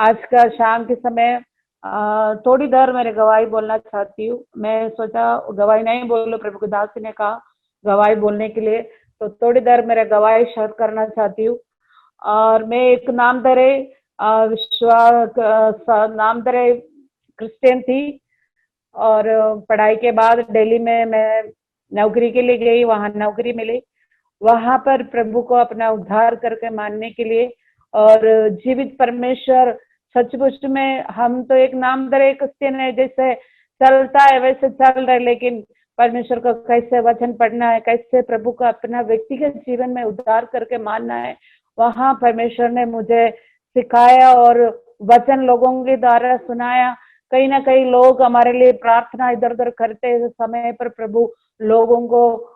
आज का शाम के समय थोड़ी देर मेरे गवाही बोलना चाहती हूँ। मैं सोचा गवाही नहीं बोलो, प्रभु के दास ने कहा गवाही बोलने के लिए, तो थोड़ी देर मेरे गवाही शेयर करना चाहती हूँ। और मैं एक नामधरे नामधरे क्रिश्चियन थी। और पढ़ाई के बाद दिल्ली में मैं नौकरी के लिए गई, वहां नौकरी मिली। वहां पर प्रभु को अपना उद्धार करके मानने के लिए और जीवित परमेश्वर सचमुच में, हम तो एक नामधरे क्रिश्चियन है, जैसे चलता है वैसे चल रहे, लेकिन परमेश्वर को कैसे वचन पढ़ना है, कैसे प्रभु को अपना व्यक्तिगत जीवन में उद्धार करके मानना है, वहां परमेश्वर ने मुझे सिखाया और वचन लोगों के द्वारा सुनाया। कहीं ना कहीं लोग हमारे लिए प्रार्थना इधर उधर करते समय पर प्रभु लोगों को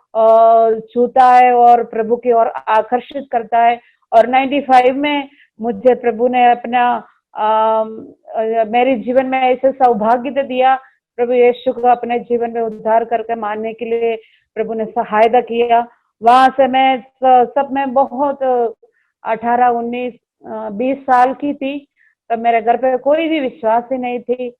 छूता है और प्रभु की ओर आकर्षित करता है। और 95 में मुझे प्रभु ने अपना मेरे जीवन में ऐसे सौभाग्य दे दिया। प्रभु यीशु को अपने जीवन में उद्धार करके मानने के लिए प्रभु ने सहायता किया। वहां से मैं सब में बहुत 18, 19, 20 साल की थी। तब मेरे घर पे कोई भी विश्वास ही नहीं थी।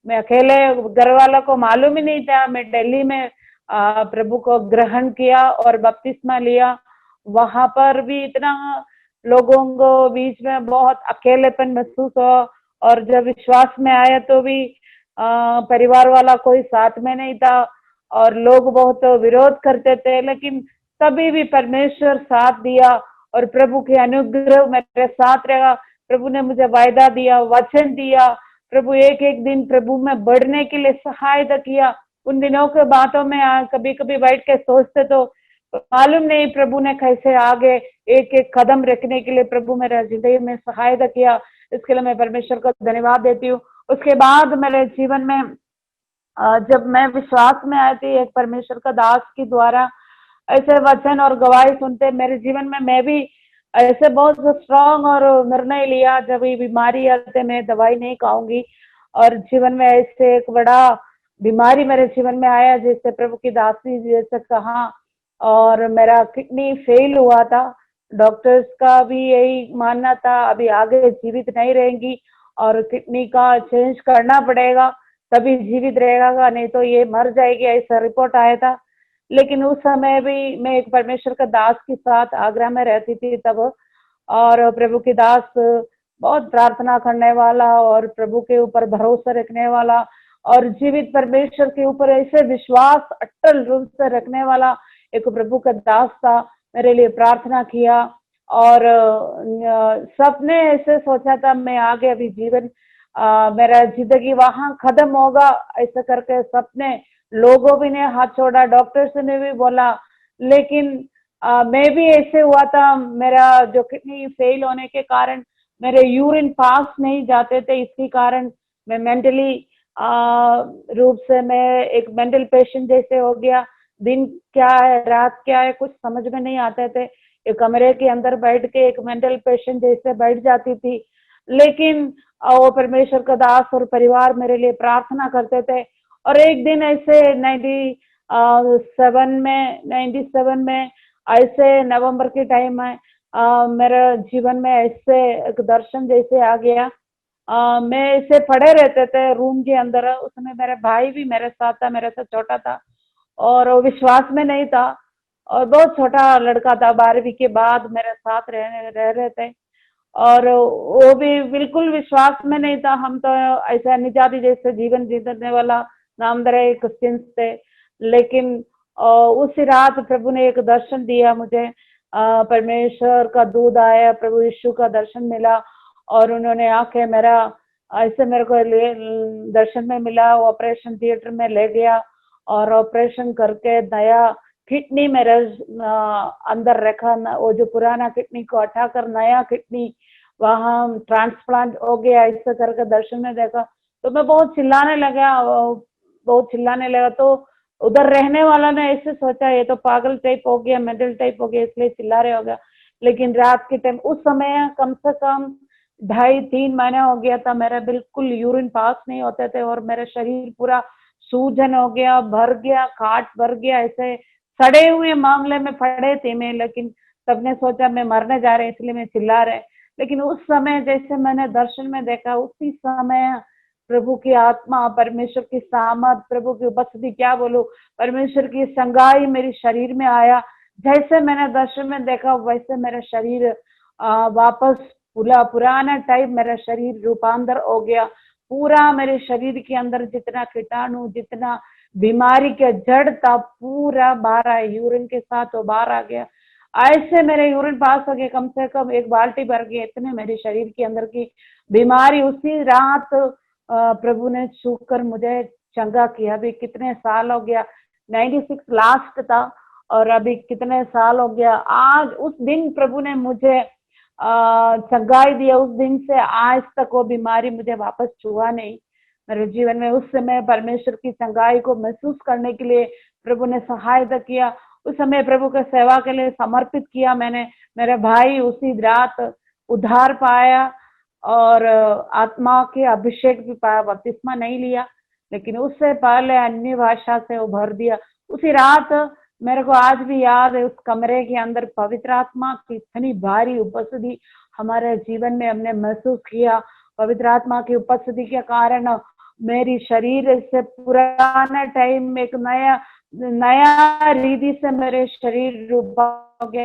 मैं अकेले, घर वालों को मालूम ही नहीं था। मैं दिल्ली में प्रभु को ग्रहण किया और बपतिस्मा लिया। वहां पर भी इतना लोगों को बीच में बहुत अकेलेपन महसूस हुआ। और जब विश्वास में आया तो भी परिवार वाला कोई साथ में नहीं था और लोग बहुत विरोध करते थे, लेकिन तभी भी परमेश्वर साथ दिया और प्रभु के अनुग्रह मेरे साथ रहा। प्रभु ने मुझे वायदा दिया, वचन दिया। प्रभु एक एक दिन प्रभु में बढ़ने के लिए सहायता किया। उन दिनों के बातों में कभी कभी बैठ के सोचते तो मालूम नहीं प्रभु ने कैसे आगे एक एक कदम रखने के लिए प्रभु मेरे जिंदगी में सहायता किया। इसके लिए मैं परमेश्वर को धन्यवाद देती हूँ। उसके बाद मेरे जीवन में जब मैं विश्वास में आई थी, एक परमेश्वर का दास के द्वारा ऐसे वचन और गवाही सुनते मेरे जीवन में मैं भी ऐसे बहुत स्ट्रांग और निर्णय लिया। जब ये बीमारी आते मैं दवाई नहीं खाऊंगी। और जीवन में ऐसे एक बड़ा बीमारी मेरे जीवन में आया, जैसे प्रभु की दासी जैसे कहा, और मेरा किडनी फेल हुआ था। डॉक्टर्स का भी यही मानना था अभी आगे जीवित नहीं रहेंगी और किडनी का चेंज करना पड़ेगा तभी जीवित रहेगा, नहीं तो ये मर जाएगी, ऐसा रिपोर्ट आया था। लेकिन उस समय भी मैं एक परमेश्वर का दास के साथ आगरा में रहती थी तब। और प्रभु की दास बहुत प्रार्थना करने वाला और प्रभु के ऊपर भरोसा रखने वाला और जीवित परमेश्वर के ऊपर ऐसे विश्वास अटल रूप से रखने वाला एक प्रभु का दास था। मेरे लिए प्रार्थना किया और सबने ऐसे सोचा था मैं आगे अभी जीवन मेरा जिंदगी वहां खत्म होगा, ऐसा करके सबने लोगों भी ने हाथ छोड़ा, डॉक्टर्स ने भी बोला। लेकिन मैं भी ऐसे हुआ था, मेरा जो किडनी फेल होने के कारण मेरे यूरिन पास नहीं जाते थे। इसके कारण मैं मेंटली रूप से मैं एक मेंटल पेशेंट जैसे हो गया। दिन क्या है रात क्या है कुछ समझ में नहीं आते थे। एक कमरे के अंदर बैठ के एक मेंटल पेशेंट जैसे बैठ जाती थी। लेकिन वो परमेश्वर का दास और परिवार मेरे लिए प्रार्थना करते थे। और एक दिन ऐसे 97 में ऐसे नवंबर के टाइम में मेरे जीवन में ऐसे एक दर्शन जैसे आ गया। मैं ऐसे पड़े रहते थे रूम के अंदर। उस समय मेरा भाई भी मेरे साथ था, मेरे से छोटा था और वो विश्वास में नहीं था और बहुत छोटा लड़का था। 12वीं के बाद मेरे साथ रह रहे थे और वो भी बिल्कुल विश्वास में नहीं था। हम तो ऐसा निजाती जैसे जीवन जीने वाला नामधरे क्रिश्चियंस थे। लेकिन उसी रात प्रभु ने एक दर्शन दिया मुझे। परमेश्वर का दूध आया, प्रभु यीशु का दर्शन मिला और उन्होंने आके मेरा ऐसे मेरे को दर्शन में मिला। वो ऑपरेशन थिएटर में ले गया और ऑपरेशन करके नया किडनी मेरे अंदर रखा। वो जो पुराना किडनी को हटाकर नया किडनी वहां ट्रांसप्लांट हो गया। ऐसा करके दर्शन में देखा तो मैं बहुत चिल्लाने लगा। तो उधर रहने वाला ने ऐसे सोचा ये तो पागल टाइप हो गया, मेंटल टाइप हो गया, इसलिए चिल्ला रहे हो गया। लेकिन रात के टाइम उस समय कम से कम 2.5-3 महीने हो गया था, मेरा बिल्कुल यूरिन पास नहीं होते थे और मेरा शरीर पूरा सूजन हो गया, भर गया, खाट भर गया, ऐसे सड़े हुए मामले में पड़े थे मैं। लेकिन सबने सोचा मैं मरने जा रहे इसलिए मैं चिल्ला रहे। लेकिन उस समय जैसे मैंने दर्शन में देखा, उसी समय प्रभु की आत्मा, परमेश्वर की सामर्थ, प्रभु की उपस्थिति, क्या बोलूं, परमेश्वर की संगाई मेरे शरीर में आया। जैसे मैंने दर्शन में देखा वैसे मेरा शरीर वापस पुराना टाइप मेरा शरीर रूपांतर हो गया। पूरा मेरे शरीर के अंदर जितना कीटाणु, जितना बीमारी का जड़ था, पूरा बाहर आया, यूरिन के साथ वो बाहर आ गया। ऐसे मेरे यूरिन पास हो गए, कम से कम 1 बाल्टी भर गए, इतने मेरे शरीर के अंदर की बीमारी उसी रात प्रभु ने छूकर मुझे चंगा किया। अभी कितने साल हो गया, 96 लास्ट था, और अभी कितने साल हो गया। आज उस दिन प्रभु ने मुझे चंगाई दिया, उस दिन से आज तक वो बीमारी मुझे वापस छुआ नहीं मेरे जीवन में। उस समय परमेश्वर की चंगाई को महसूस करने के लिए प्रभु ने सहायता किया। उस समय प्रभु के सेवा के लिए समर्पित किया मैंने। मेरे भाई उसी रात उद्धार पाया और आत्मा के अभिषेक भी पाया। बपतिस्मा नहीं लिया, लेकिन उससे पहले अन्य भाषा से उभर दिया। उसी रात मेरे को आज भी याद है, उस कमरे के अंदर पवित्र आत्मा की इतनी भारी उपस्थिति हमारे जीवन में हमने महसूस किया। पवित्र आत्मा की उपस्थिति के कारण मेरी शरीर से पुराना टाइम में एक नया रीति से मेरे शरीर रूपा हो गया।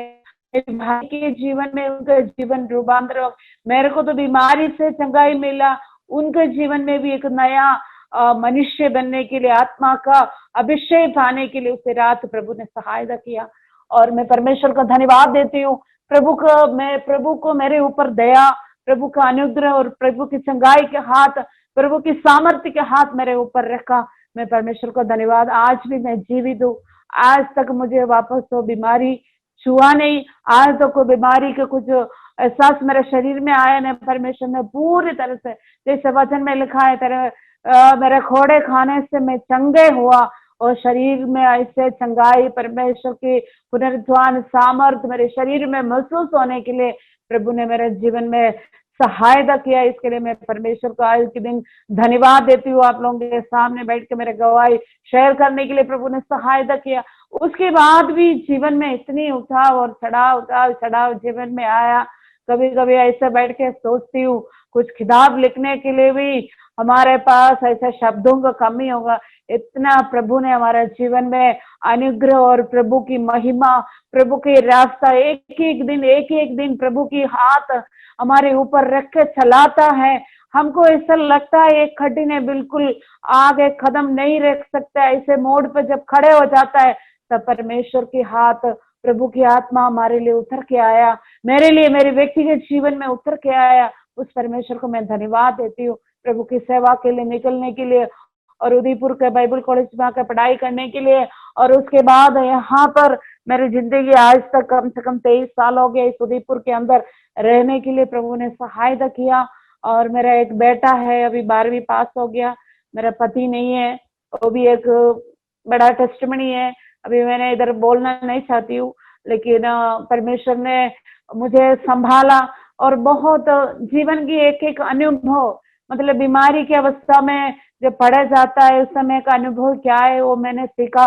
मेरे भाई के जीवन में उनका जीवन रूपांतर हो। मेरे को तो बीमारी से चंगाई मिला, उनके जीवन में भी एक नया मनुष्य बनने के लिए, आत्मा का अभिषेक पाने के लिए उसे रात प्रभु ने सहायता किया। और मैं परमेश्वर का धन्यवाद देती हूँ। प्रभु को मेरे ऊपर दया, प्रभु का अनुग्रह और प्रभु की चंगाई के हाथ, प्रभु की सामर्थ्य के हाथ मेरे ऊपर रखा। मैं परमेश्वर का धन्यवाद, आज भी मैं जीवित हूँ। आज तक मुझे वापस तो बीमारी छुआ नहीं, आज तो कोई बीमारी का कुछ एहसास मेरे शरीर में आया नहीं। परमेश्वर ने पूरी तरह से, जैसे वचन में लिखा है, तेरे मेरे खोड़े खाने से मैं चंगे हुआ, और शरीर में ऐसे चंगाई, परमेश्वर की पुनरुत्थान सामर्थ मेरे शरीर में महसूस होने के लिए प्रभु ने मेरे जीवन में सहायता किया। इसके लिए मैं परमेश्वर को आज के दिन धन्यवाद देती हूँ। आप लोगों के सामने बैठ के मेरे गवाही शेयर करने के लिए प्रभु ने सहायता किया। उसके बाद भी जीवन में इतनी उठाव और चढ़ाव जीवन में आया। कभी कभी ऐसे बैठ के सोचती हूँ, कुछ किताब लिखने के लिए भी हमारे पास ऐसे शब्दों का कमी होगा। इतना प्रभु ने हमारे जीवन में अनुग्रह और प्रभु की महिमा, प्रभु की रास्ता, एक एक दिन प्रभु की हाथ हमारे ऊपर रख के चलाता है। हमको ऐसा लगता है एक खड्डी ने बिल्कुल आगे कदम नहीं रख सकता, ऐसे मोड़ पर जब खड़े हो जाता है तब परमेश्वर की हाथ, प्रभु की आत्मा हमारे लिए उतर के आया, मेरे लिए, मेरे व्यक्तिगत जीवन में उतर के आया। उस परमेश्वर को मैं धन्यवाद देती हूँ। प्रभु की सेवा के लिए निकलने के लिए और उदयपुर के बाइबल कॉलेज में आकर पढ़ाई करने के लिए, और उसके बाद यहाँ पर मेरी जिंदगी आज तक कम से कम 23 साल हो गए इस उदयपुर के अंदर रहने के लिए प्रभु ने सहायता किया। और मेरा एक बेटा है, अभी 12वीं पास हो गया। मेरा पति नहीं है, वो भी एक बड़ा टेस्टिमनी है। अभी मैंने इधर बोलना नहीं चाहती हूँ, लेकिन परमेश्वर ने मुझे संभाला और बहुत जीवन की एक एक अनुभव, मतलब बीमारी की अवस्था में जब पढ़ा जाता है उस समय का अनुभव क्या है वो मैंने सीखा।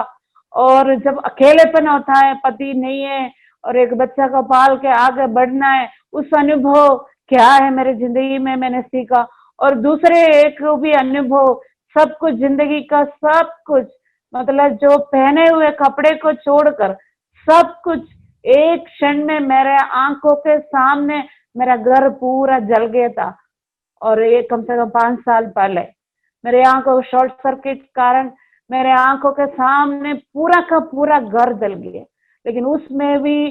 और जब अकेलेपन होता है, पति नहीं है और एक बच्चा को पाल के आगे बढ़ना है, उस अनुभव क्या है मेरी जिंदगी में मैंने सीखा। और दूसरे एक भी अनुभव, सब कुछ जिंदगी का सब कुछ, मतलब जो पहने हुए कपड़े को छोड़कर सब कुछ एक क्षण में मेरे आंखों के सामने मेरा घर पूरा जल गया था। और ये कम से कम 5 साल पहले मेरे आंखों को शॉर्ट सर्किट के कारण मेरे आंखों के सामने पूरा का पूरा घर जल गया। लेकिन उसमें भी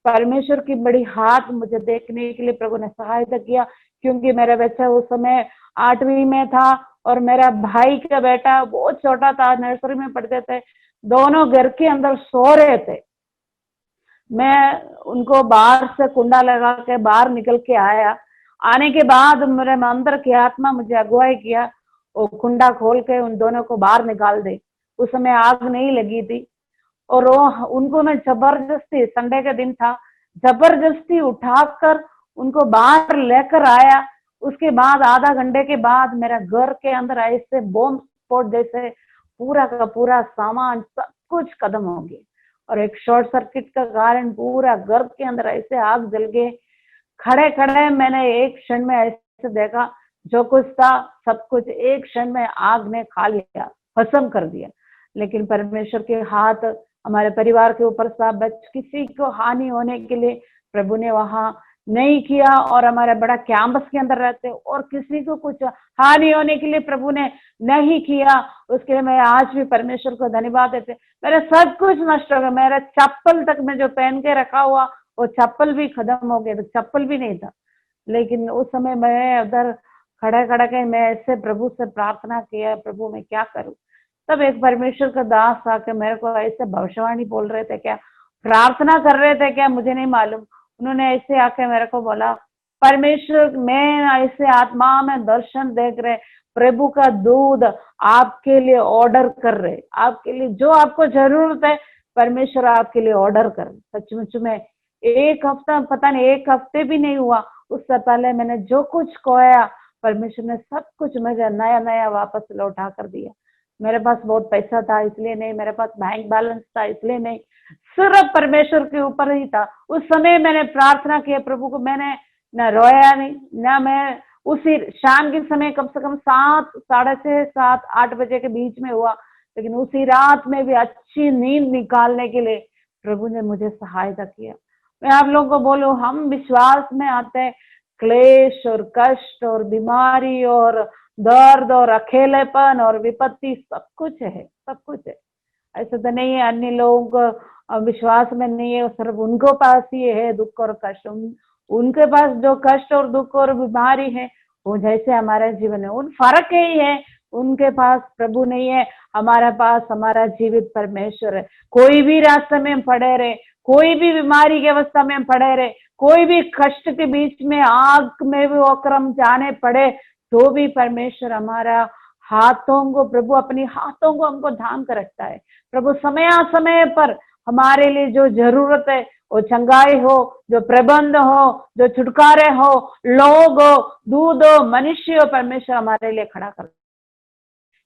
परमेश्वर की बड़ी हाथ मुझे देखने के लिए प्रभु ने सहायता किया, क्योंकि मेरा बच्चा उस समय 8वीं में था और मेरा भाई का बेटा बहुत छोटा था, नर्सरी में पढ़ते थे। दोनों घर के अंदर सो रहे थे। मैं उनको बाहर से कुंडा लगा के बाहर निकल के आया। आने के बाद मेरे अंदर की आत्मा मुझे अगुवाई किया, वो कुंडा खोल के उन दोनों को बाहर निकाल दे। उस समय आग नहीं लगी थी, और वो उनको मैं जबरदस्ती, संडे का दिन था, जबरदस्ती उठाकर उनको बाहर लेकर आया। उसके बाद आधा घंटे के बाद मेरा घर के अंदर ऐसे बॉम्ब स्फोट जैसे पूरा का पूरा सामान सब कुछ खत्म हो गया। और एक शॉर्ट सर्किट का कारण पूरा घर के अंदर ऐसे आग जल गए। खड़े खड़े मैंने एक क्षण में ऐसे देखा, जो कुछ था सब कुछ एक क्षण में आग ने खा लिया, भस्म कर दिया। लेकिन परमेश्वर के हाथ हमारे परिवार के ऊपर था, किसी को हानि होने के लिए प्रभु ने वहां नहीं किया, और हमारे बड़ा कैंपस के अंदर रहते और किसी को कुछ हानि होने के लिए प्रभु ने नहीं किया। उसके लिए मैं आज भी परमेश्वर को धन्यवाद देते। मेरा सब कुछ नष्ट हो गया, मेरा चप्पल तक मैं जो पहन के रखा हुआ वो चप्पल भी खत्म हो गया, तो चप्पल भी नहीं था। लेकिन उस समय मैं उधर खड़ा खड़ा के मैं ऐसे प्रभु से प्रार्थना किया, प्रभु मैं क्या करूं। तब एक परमेश्वर का दास आके मेरे को ऐसे भविष्यवाणी बोल रहे थे क्या, प्रार्थना कर रहे थे क्या, मुझे नहीं मालूम। उन्होंने ऐसे आके मेरे को बोला, परमेश्वर मैं ऐसे आत्मा में दर्शन देख रहे, प्रभु का दूध आपके लिए ऑर्डर कर रहे, आपके लिए जो आपको जरूरत है परमेश्वर आपके लिए ऑर्डर कर। सचमुच में एक हफ्ता, पता नहीं एक हफ्ते भी नहीं हुआ, उससे पहले मैंने जो कुछ खोया परमेश्वर ने सब कुछ मुझे नया नया वापस लौटा कर दिया। मेरे पास बहुत पैसा था इसलिए नहीं, मेरे पास बैंक बैलेंस था इसलिए नहीं, सिर्फ परमेश्वर के ऊपर ही था। उस समय मैंने प्रार्थना किया प्रभु को, मैंने न रोया नहीं, ना मैं उसी शाम के समय कम से कम 7, 6:30, 7, 8 बजे के बीच में हुआ, लेकिन उसी रात में भी अच्छी नींद निकालने के लिए प्रभु ने मुझे सहायता किया। मैं आप लोगों को बोलूं, हम विश्वास में आते हैं, क्लेश और कष्ट और बीमारी और दर्द और अकेलेपन और विपत्ति सब कुछ है, सब कुछ है। ऐसा तो नहीं है अन्य लोगों को विश्वास में नहीं है, सिर्फ उनको पास ही है दुख और कष्ट। उनके पास जो कष्ट और दुख और बीमारी है वो जैसे हमारे जीवन है, उन फर्क ही है। उनके पास प्रभु नहीं है, हमारे पास हमारा जीवित परमेश्वर है। कोई भी रास्ते में पड़े रहे, कोई भी बीमारी की अवस्था में पड़े रहे, कोई भी कष्ट के बीच में आग में भी अक्रम जाने पड़े, तो भी परमेश्वर हमारा हाथों को, प्रभु अपनी हाथों को हमको थाम कर रखता है। प्रभु समय समय पर हमारे लिए जो जरूरत है, वो चंगाई हो, जो प्रबंध हो, जो छुटकारे हो, लोग हो, दूध हो, मनुष्य हो, परमेश्वर हमारे लिए खड़ा कर,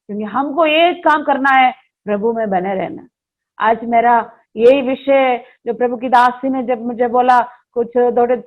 क्योंकि हमको एक काम करना है, प्रभु में बने रहना। आज मेरा यही विषय जो प्रभु की दासी ने जब मुझे बोला कुछ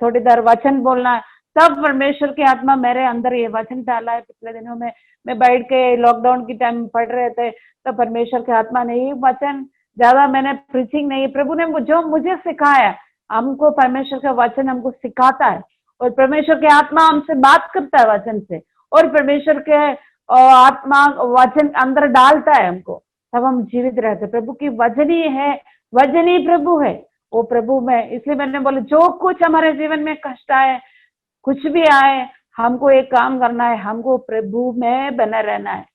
थोड़ी देर वचन बोलना है, तब परमेश्वर की आत्मा मेरे अंदर ये वचन डाला है। पिछले दिनों में मैं बैठ के लॉकडाउन की टाइम पढ़ रहे थे, तो परमेश्वर की आत्मा ने ये वचन, ज्यादा मैंने प्रीचिंग नहीं, प्रभु ने जो मुझे सिखाया, हमको परमेश्वर का वचन हमको सिखाता है, और परमेश्वर की आत्मा हमसे बात करता है वचन से, और परमेश्वर के आत्मा वचन अंदर डालता है हमको, तब हम जीवित रहते। प्रभु की वचन ही है, वचन ही प्रभु है, वो प्रभु में। इसलिए मैंने बोला जो कुछ हमारे जीवन में कष्ट आए, कुछ भी आए, हमको एक काम करना है, हमको प्रभु में बना रहना है।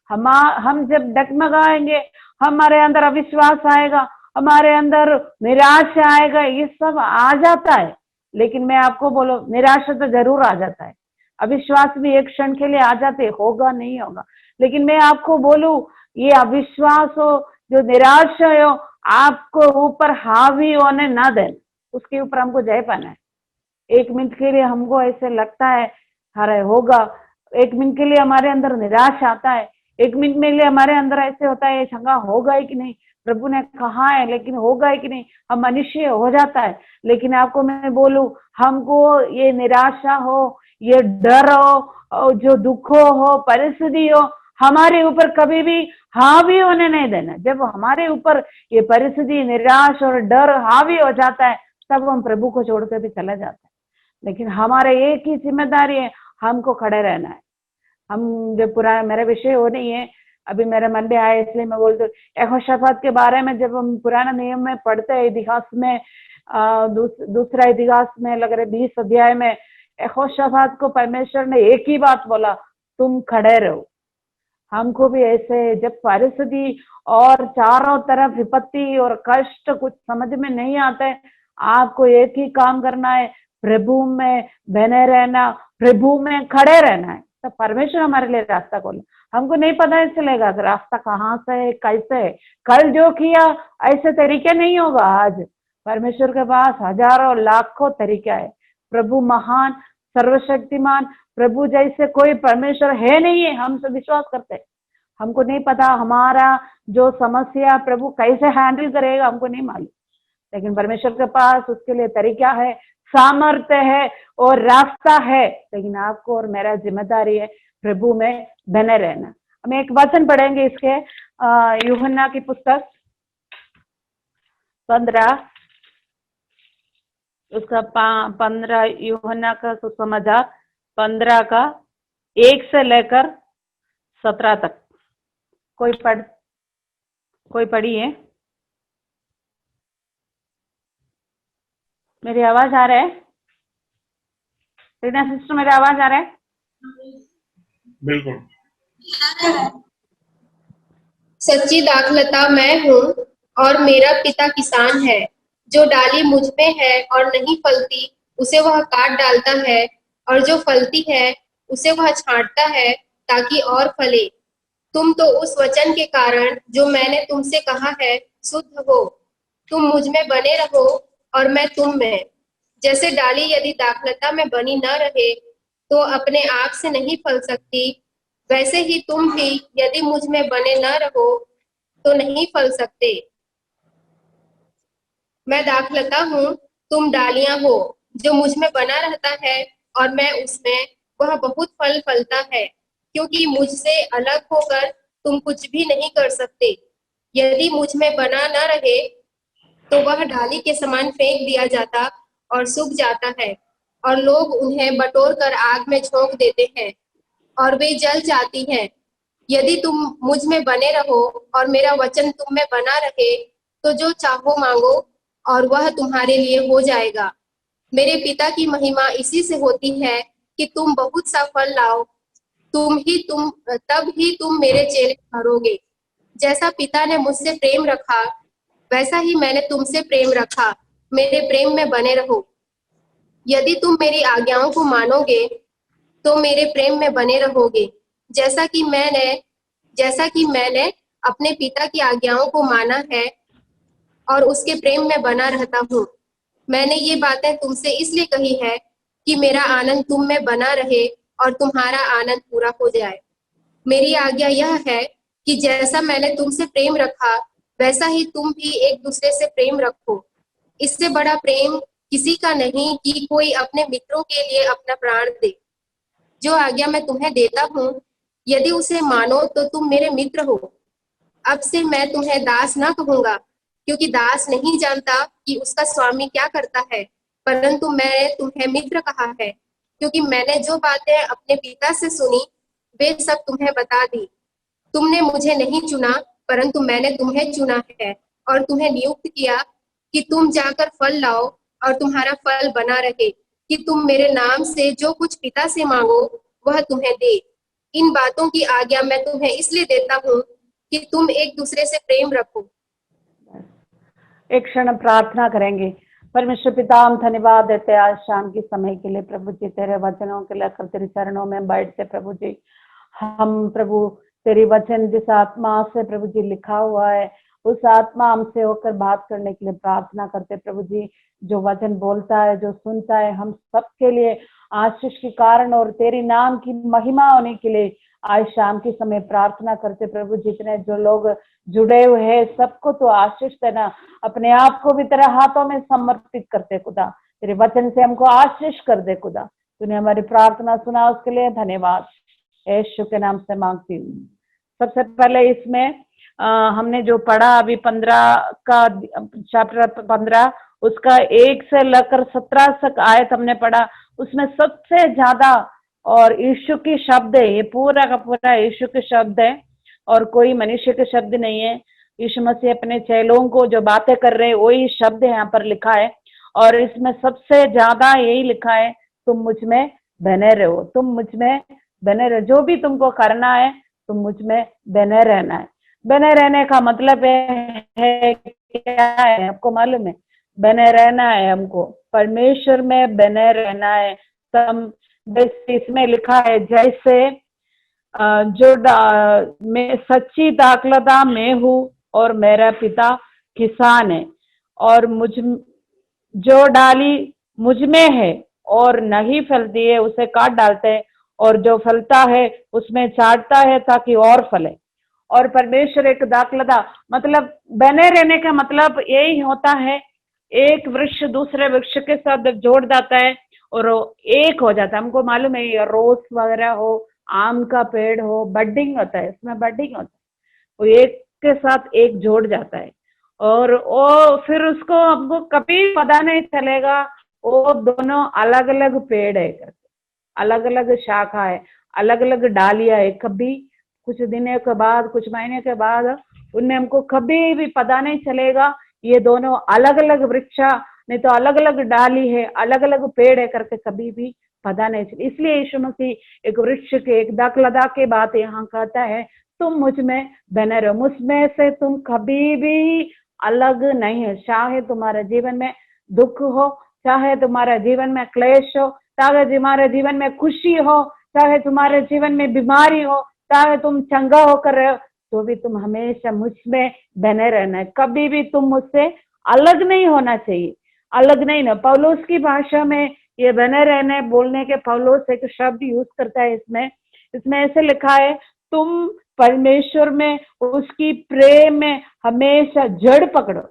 हम जब डगमगाएंगे, हमारे अंदर अविश्वास आएगा, हमारे अंदर निराशा आएगा, ये सब आ जाता है। लेकिन मैं आपको बोलो, निराशा तो जरूर आ जाता है, अविश्वास भी एक क्षण के लिए आ जाते, होगा नहीं होगा। लेकिन मैं आपको बोलूं, ये अविश्वास हो, जो निराशा हो, आपको ऊपर हावी होने ना देना, उसके ऊपर हमको जय पाना है। एक मिनट के लिए हमको ऐसे लगता है अरे होगा, एक मिनट के लिए हमारे अंदर निराश आता है, एक मिनट में लिए हमारे अंदर ऐसे होता है शंका, होगा ही कि नहीं, प्रभु ने कहा है लेकिन होगा ही कि नहीं, हम मनुष्य हो जाता है। लेकिन आपको मैं बोलूं, हमको ये निराशा हो, ये डर हो, जो दुखों हो, परिस्थिति हो, हमारे ऊपर कभी भी हावी होने नहीं देना। जब हमारे ऊपर ये परिस्थिति, निराश और डर हावी हो जाता है, तब हम प्रभु को छोड़कर भी चले जाते हैं। लेकिन हमारे एक ही जिम्मेदारी है, हमको खड़े रहना है। हम जो पुराना, मेरा विषय वो नहीं है, अभी मेरे मन में आया इसलिए मैं बोलती हूँ। यहोशापात के बारे में जब हम पुराना नियम में पढ़ते हैं, इतिहास में दूसरा इतिहास में लग रहे 20 अध्याय में, यहोशापात को परमेश्वर ने एक ही बात बोला, तुम खड़े रहो। हमको भी ऐसे जब परिस्थिति और चारों तरफ विपत्ति और कष्ट कुछ समझ में नहीं आते, आपको एक ही काम करना है, प्रभु में बने रहना, प्रभु में खड़े रहना है, तो परमेश्वर हमारे लिए रास्ता खोले। हमको नहीं पता चलेगा कि रास्ता कहाँ से है, कैसे है। कल जो किया ऐसे तरीके नहीं होगा, आज परमेश्वर के पास हजारों लाखों तरीका है। प्रभु महान, सर्वशक्तिमान, प्रभु जैसे कोई परमेश्वर है नहीं है, हम सब विश्वास करते हैं। हमको नहीं पता हमारा जो समस्या प्रभु कैसे हैंडल करेगा, हमको नहीं मालूम, लेकिन परमेश्वर के पास उसके लिए तरीका है, सामर्थ्य है और रास्ता है, लेकिन आपको और मेरा जिम्मेदारी है प्रभु में बने रहना। हम एक वचन पढ़ेंगे इसके, यूहन्ना की पुस्तक 15 उसका 15 यूहन्ना का सुसमाचार 15 का 1 से लेकर 17 तक। कोई पढ़ी है? मेरी आवाज आ रहा है? रीना सिस्टर, मेरी आवाज आ रहा है? बिल्कुल। सच्ची दाखलता मैं हूँ और मेरा पिता किसान है। जो डाली मुझ में है और नहीं फलती उसे वह काट डालता है, और जो फलती है उसे वह छांटता है ताकि और फले। तुम तो उस वचन के कारण जो मैंने तुमसे कहा है शुद्ध हो। तुम मुझ में बने रहो और मैं तुम में। जैसे डाली यदि दाखलता में बनी न रहे तो अपने आप से नहीं फल सकती, वैसे ही तुम भी यदि मुझ में बने न रहो तो नहीं फल सकते। मैं दाखलता हूँ, तुम डालियां हो। जो मुझ में बना रहता है और मैं उसमें, वह बहुत फल फलता है, क्योंकि मुझसे अलग होकर तुम कुछ भी नहीं कर सकते। यदि मुझ में बना न रहे तो वह डाली के समान फेंक दिया जाता और सूख जाता है, और लोग उन्हें बटोर कर आग में झोंक देते हैं और वे जल जाती हैं। यदि तुम मुझ में बने रहो और मेरा वचन तुम में बना रहे तो जो चाहो मांगो और वह तुम्हारे लिए हो जाएगा। मेरे पिता की महिमा इसी से होती है कि तुम बहुत सा फल लाओ, तब ही तुम मेरे चेले ठहरोगे। जैसा पिता ने मुझसे प्रेम रखा वैसा ही मैंने तुमसे प्रेम रखा। मेरे प्रेम में बने रहो। यदि तुम मेरी आज्ञाओं को मानोगे तो मेरे प्रेम में बने रहोगे, जैसा कि मैंने अपने पिता की आज्ञाओं को माना है और उसके प्रेम में बना रहता हूँ। मैंने ये बातें तुमसे इसलिए कही है कि मेरा आनंद तुम में बना रहे और तुम्हारा आनंद पूरा हो जाए। मेरी आज्ञा यह है कि जैसा मैंने तुमसे प्रेम रखा वैसा ही तुम भी एक दूसरे से प्रेम रखो। इससे बड़ा प्रेम किसी का नहीं कि कोई अपने मित्रों के लिए अपना प्राण दे। जो आज्ञा मैं तुम्हें देता हूँ, यदि उसे मानो तो तुम मेरे मित्र हो। अब से मैं तुम्हें दास न कहूंगा, क्योंकि दास नहीं जानता कि उसका स्वामी क्या करता है, परंतु मैंने तुम्हें मित्र कहा है, क्योंकि मैंने जो बातें अपने पिता से सुनी वे सब तुम्हें बता दी। तुमने मुझे नहीं चुना, परंतु मैंने तुम्हें चुना है और तुम्हें नियुक्त किया कि तुम जाकर फल लाओ और तुम्हारा फल बना रहे, कि तुम मेरे नाम से जो कुछ पिता से मांगो वह तुम्हें दे। इन बातों की आज्ञा मैं तुम्हें इसलिए देता हूँ कि तुम एक दूसरे से प्रेम रखो। एक क्षण प्रार्थना करेंगे। परमेश्वर पिता, हम धन्यवाद देते हैं आज शाम के समय के लिए प्रभु जी, तेरे वचनों के लेकर तेरे चरणों में बैठते प्रभु जी। हम प्रभु तेरी वचन जिस आत्मा से प्रभु जी लिखा हुआ है उस आत्मा हमसे होकर बात करने के लिए प्रार्थना करते प्रभु जी। जो वचन बोलता है, जो सुनता है, हम सबके लिए आशीष के कारण और तेरी नाम की महिमा होने के लिए आज शाम के समय प्रार्थना करते प्रभु। जितने जो लोग जुड़े हुए हैं सबको तो आशीष देना, अपने आप को भी तेरे हाथों में समर्पित करते खुदा। तेरे वचन से हमको आशीष कर दे खुदा। तूने हमारी प्रार्थना सुना, उसके लिए धन्यवाद। यीशु के नाम से मांगती हूँ। सबसे पहले इसमें हमने जो पढ़ा अभी 15 का चैप्टर 15 उसका 1 से लेकर 17 तक आयत हमने पढ़ा। उसमें सबसे ज्यादा और यीशु की शब्द है, ये पूरा का पूरा यीशु के शब्द है और कोई मनुष्य के शब्द नहीं है। यीशु मसीह अपने चेलों को जो बातें कर रहे हैं वही शब्द यहाँ पर लिखा है और इसमें सबसे ज्यादा यही लिखा है, तुम मुझ में बने रहो, तुम मुझ में बने रहो। जो भी तुमको करना है तुम मुझ में बने रहना है। बने रहने का मतलब है क्या है आपको मालूम है? बने रहना है, हमको परमेश्वर में बने रहना है। तम इसमें लिखा है जैसे जो मैं सच्ची दाखलता मैं हूँ और मेरा पिता किसान है, और जो डाली मुझ में है और नहीं फलती है उसे काट डालते हैं, और जो फलता है उसमें चाटता है ताकि और फले। और परमेश्वर एक दाखलता मतलब बने रहने का मतलब यही होता है, एक वृक्ष दूसरे वृक्ष के साथ जोड़ जाता है और एक हो जाता है। हमको मालूम है ये रोज वगैरह हो, आम का पेड़ हो, बडिंग होता है, इसमें बडिंग होता है, वो एक के साथ एक जोड़ जाता है और वो फिर उसको हमको कभी पता नहीं चलेगा वो दोनों अलग अलग पेड़ है करके, अलग अलग शाखा है, अलग अलग डालियां है। कभी कुछ दिनों के बाद, कुछ महीने के बाद उनमें हमको कभी भी पता नहीं चलेगा ये दोनों अलग अलग वृक्ष, नहीं तो अलग अलग डाली है, अलग अलग पेड़ है करके कभी भी पता नहीं चले। इसलिए यीशु मसीह एक वृक्ष के एक दाखलदा के बात यहाँ कहता है, तुम मुझ में बने रहो, मुझमें से तुम कभी भी अलग नहीं है। चाहे तुम्हारे जीवन में दुख हो, चाहे तुम्हारे जीवन में क्लेश हो, चाहे तुम्हारे जीवन में खुशी हो, चाहे तुम्हारे जीवन में बीमारी हो, चाहे तुम चंगा होकर रहो, तो भी तुम हमेशा मुझ में बने रहना है। कभी भी तुम मुझसे अलग नहीं होना चाहिए, अलग नहीं ना। पौलुस की भाषा में ये बने रहने बोलने के पौलुस एक शब्द यूज करता है इसमें ऐसे लिखा है, तुम परमेश्वर में, उसकी प्रेम में हमेशा जड़ पकड़ो।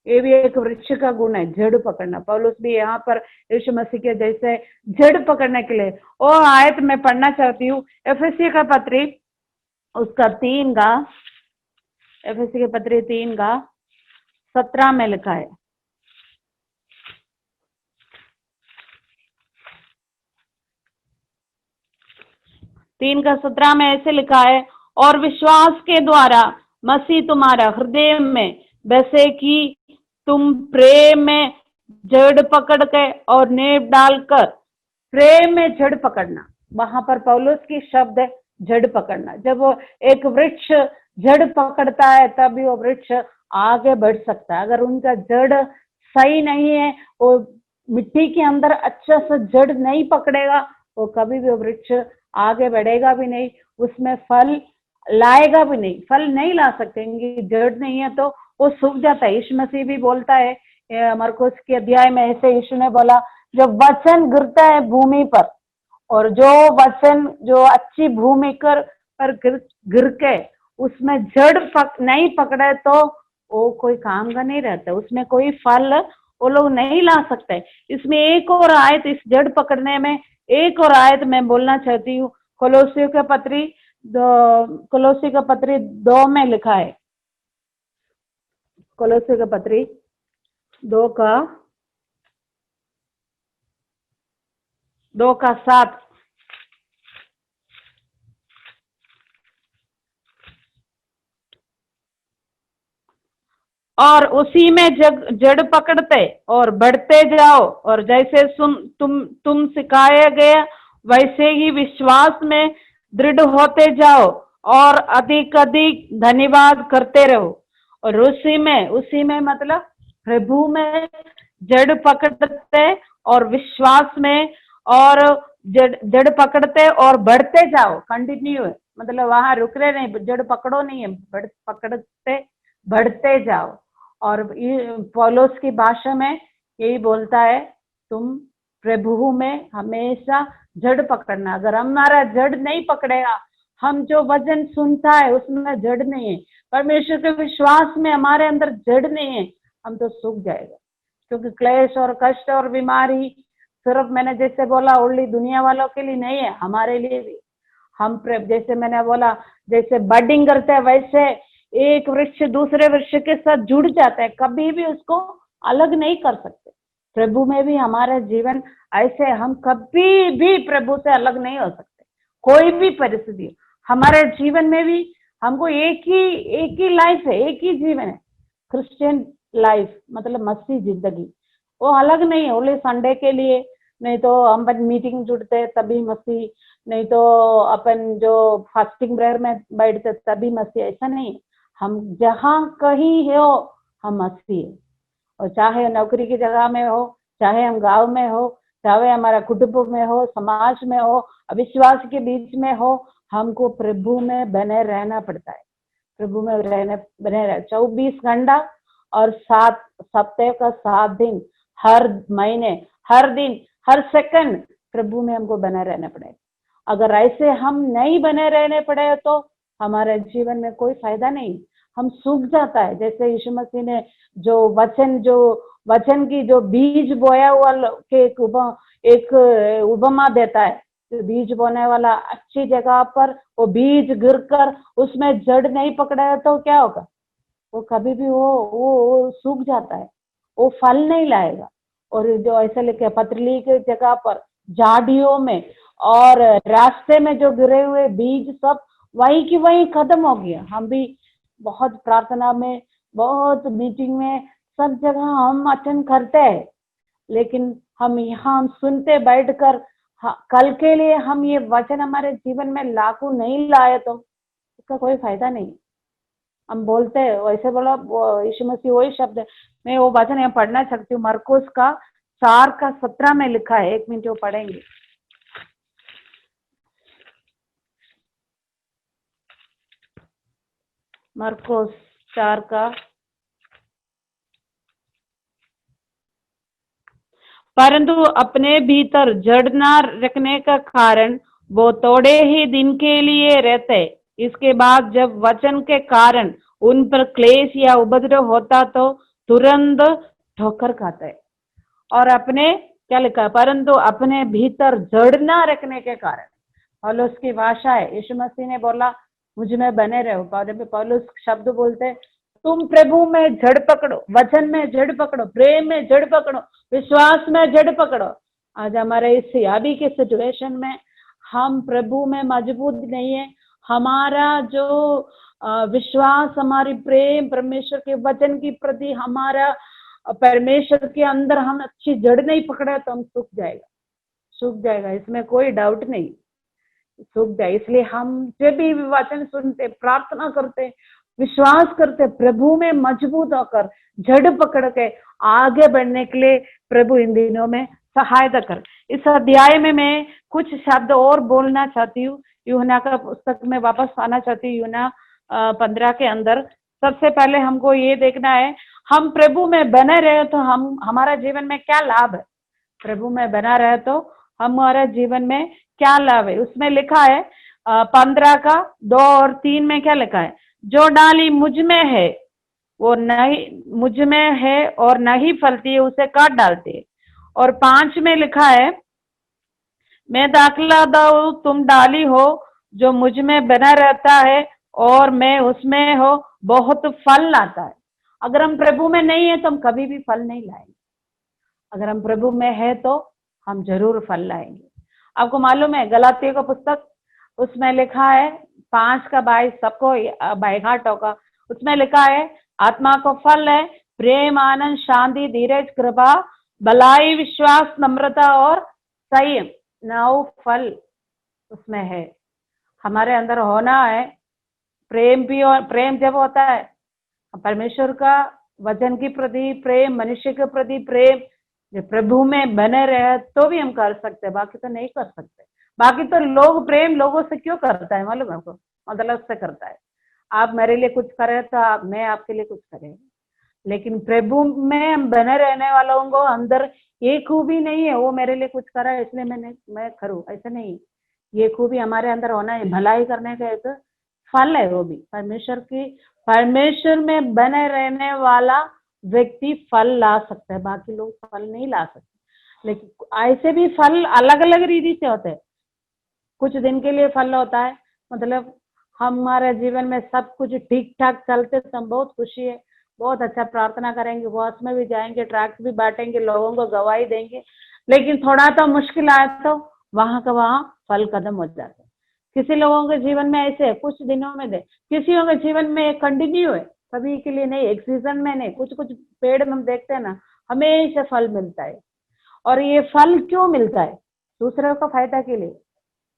ये भी एक वृक्ष का गुण है, जड़ पकड़ना। पौलुस भी यहाँ पर यीशु मसीह के जैसे जड़ पकड़ने के लिए वो आयत मैं पढ़ना चाहती हूँ, एफएससी का पत्री उसका 3 का, एफएससी के पत्री 3 का 17 में लिखा है। 3 का 17 में ऐसे लिखा है, और विश्वास के द्वारा मसीह तुम्हारा हृदय में बसे कि तुम प्रेम में जड़ पकड़ के और नेब डालकर, प्रेम में जड़ पकड़ना, वहां पर पौलुस की शब्द है जड़ पकड़ना। जब वो एक वृक्ष जड़ पकड़ता है तभी वो वृक्ष आगे बढ़ सकता है। अगर उनका जड़ सही नहीं है, वो मिट्टी के अंदर अच्छा सा जड़ नहीं पकड़ेगा, वो कभी भी वो वृक्ष आगे बढ़ेगा भी नहीं, उसमें फल लाएगा भी नहीं, फल नहीं ला सकेंगे। जड़ नहीं है तो वो सूख जाता है। यीशु मसीह भी बोलता है मरकुस के अध्याय में, ऐसे यीशु ने बोला, जब वचन गिरता है भूमि पर, और जो वचन जो अच्छी भूमि पर गिर के उसमें जड़ नहीं पकड़े तो वो कोई काम का नहीं रहता, उसमें कोई फल वो लोग नहीं ला सकते। इसमें एक और आयत, इस जड़ पकड़ने में एक और आयत मैं बोलना चाहती हूँ। कोलोसी का पत्री 2 में लिखा है, कोलोसी का पत्री 2 का 7, और उसी में जड़ पकड़ते और बढ़ते जाओ, और जैसे तुम सिखाए गए वैसे ही विश्वास में दृढ़ होते जाओ और अधिक अधिक धन्यवाद करते रहो। और उसी में मतलब प्रभु में जड़ पकड़ते और विश्वास में, और जड़ पकड़ते और बढ़ते जाओ, कंटिन्यू है, मतलब वहां रुक रहे नहीं, जड़ पकड़ो नहीं है, पकड़ते बढ़ते जाओ। और पौलुस की भाषा में यही बोलता है, तुम प्रभु में हमेशा जड़ पकड़ना। अगर हमारा जड़ नहीं पकड़ेगा, हम जो वचन सुनता है उसमें जड़ नहीं है, परमेश्वर के विश्वास में हमारे अंदर जड़ नहीं है, हम तो सूख जाएगा। क्योंकि क्लेश और कष्ट और बीमारी सिर्फ मैंने जैसे बोला ओनली दुनिया वालों के लिए नहीं है, हमारे लिए भी। हम जैसे मैंने बोला, जैसे बडिंग करते हैं वैसे एक वृक्ष दूसरे वृक्ष के साथ जुड़ जाता है, कभी भी उसको अलग नहीं कर सकते। प्रभु में भी हमारा जीवन ऐसे, हम कभी भी प्रभु से अलग नहीं हो सकते। कोई भी परिस्थिति हमारे जीवन में भी, हमको एक ही लाइफ है, एक ही जीवन है, क्रिश्चियन लाइफ मतलब मसीह जिंदगी, वो अलग नहीं है। ओनली संडे के लिए नहीं तो हम मीटिंग जुड़ते तभी मसीह, नहीं तो अपन जो फास्टिंग प्रेयर में बैठते तभी मसीह, ऐसा नहीं है। हम जहाँ कहीं हो हम मसीह है। और चाहे नौकरी की जगह में हो, चाहे हम गांव में हो, चाहे हमारा कुटुंब में हो, समाज में हो, अविश्वास के बीच में हो, हमको प्रभु में बने रहना पड़ता है। प्रभु में बने रह 24 घंटा और 7 सप्ताह का 7 दिन, हर महीने, हर दिन, हर सेकंड प्रभु में हमको बने रहना पड़ेगा। अगर ऐसे हम नहीं बने रहने पड़े तो हमारे जीवन में कोई फायदा नहीं। हम सूख जाता है। जैसे यीशु मसीह ने जो वचन की जो बीज बोया हुआ के एक उपमा देता है। तो बीज बोने वाला अच्छी जगह पर वो बीज गिरकर उसमें जड़ नहीं पकड़ा तो क्या होगा? वो कभी भी वो सूख जाता है, वो फल नहीं लाएगा। और जो ऐसे लिखे पथरीली की जगह पर, झाड़ियों में और रास्ते में जो गिरे हुए बीज सब वहीं की वहीं खत्म हो गया। हम भी बहुत प्रार्थना में, बहुत मीटिंग में, सब जगह हम अटेंड करते हैं, लेकिन हम यहाँ सुनते बैठकर कल के लिए हम ये वचन हमारे जीवन में लागू नहीं लाए तो इसका कोई फायदा नहीं। हम बोलते हैं वैसे बोला यीशु मसीह वही शब्द है। मैं वो वचन यहाँ पढ़ना चाहती हूँ, मरकुस का 4:17 में लिखा है। 1 मिनट वो पढ़ेंगे। मरकुस 4 का, परंतु अपने भीतर जड़ न रखने का कारण वो थोड़े ही दिन के लिए रहते। इसके बाद जब वचन के कारण उन पर क्लेश या उपद्रव होता तो तुरंत ठोकर खाते। और अपने क्या लिखा? परंतु अपने भीतर जड़ न रखने के कारण। पौलुस की भाषा है। यीशु मसीह ने बोला मुझ में बने रहो। पौलुस शब्द बोलते तुम प्रभु में जड़ पकड़ो, वचन में जड़ पकड़ो, प्रेम में जड़ पकड़ो, विश्वास में जड़ पकड़ो। आज हमारे इस अभी के सिचुएशन में हम प्रभु में मजबूत नहीं है। हमारा जो विश्वास, हमारी प्रेम परमेश्वर के वचन की प्रति, हमारा परमेश्वर के अंदर हम अच्छी जड़ नहीं पकड़े तो हम सूख जाएगा, इसमें कोई डाउट नहीं, सूख जाए। इसलिए हम जब भी वचन सुनते, प्रार्थना करते, विश्वास करते, प्रभु में मजबूत होकर जड़ पकड़ के आगे बढ़ने के लिए प्रभु इन दिनों में सहायता कर। इस अध्याय में मैं कुछ शब्द और बोलना चाहती हूँ। यूहन्ना का पुस्तक में वापस आना चाहती हूँ। यूहन्ना 15 के अंदर सबसे पहले हमको ये देखना है, हम प्रभु में बने रहे तो हमारा जीवन में क्या लाभ है। प्रभु में बना रहे तो हमारे जीवन में क्या लाभ है। उसमें लिखा है 15 का 2 और 3 में क्या लिखा है? जो डाली मुझ में है वो नहीं, मुझ में है और नहीं फलती है उसे काट डालते है। और 5 में लिखा है मैं दाखला दाऊ, तुम डाली हो, जो मुझ में बना रहता है और मैं उसमें हो बहुत फल लाता है। अगर हम प्रभु में नहीं है तो हम कभी भी फल नहीं लाएंगे। अगर हम प्रभु में है तो हम जरूर फल लाएंगे। आपको मालूम है गलातियों का पुस्तक, उसमें लिखा है 5 का 22 सबको बाइघाट होगा। उसमें लिखा है आत्मा को फल है प्रेम, आनंद, शांति, धीरज, कृपा, भलाई, विश्वास, नम्रता और संयम। 9 फल उसमें है, हमारे अंदर होना है। प्रेम भी, और प्रेम जब होता है परमेश्वर का वचन की प्रति प्रेम, मनुष्य के प्रति प्रेम, प्रभु में बने रहे तो भी हम कर सकते हैं, बाकी तो नहीं कर सकते। बाकी तो लोग प्रेम लोगों से क्यों करता है मालूम है आपको? मतलब से करता है। आप मेरे लिए कुछ करें तो मैं आपके लिए कुछ करें, लेकिन प्रभु में बने रहने वालों को अंदर ये खूबी नहीं है वो मेरे लिए कुछ करा इसलिए मैं करूँ, ऐसा नहीं। ये खूबी हमारे अंदर होना है, भलाई करने का एक फल है। वो भी परमेश्वर में बने रहने वाला व्यक्ति फल ला सकता है, बाकी लोग फल नहीं ला सकते। लेकिन ऐसे भी फल अलग अलग रीति से होते हैं। कुछ दिन के लिए फल होता है, मतलब हमारे जीवन में सब कुछ ठीक ठाक चलते तो हम बहुत खुशी है, बहुत अच्छा प्रार्थना करेंगे, बॉस में भी जाएंगे, ट्रैक्ट भी बांटेंगे, लोगों को गवाही देंगे। लेकिन थोड़ा तो मुश्किल आए तो वहां का वहां फल खत्म हो जाता है। किसी लोगों के जीवन में ऐसे कुछ दिनों में दे, किसी के जीवन में कंटिन्यू है, सभी के लिए नहीं, एक सीजन में नहीं। कुछ कुछ पेड़ में हम देखते हैं ना, हमेशा फल मिलता है। और ये फल क्यों मिलता है? दूसरों का फायदा के लिए।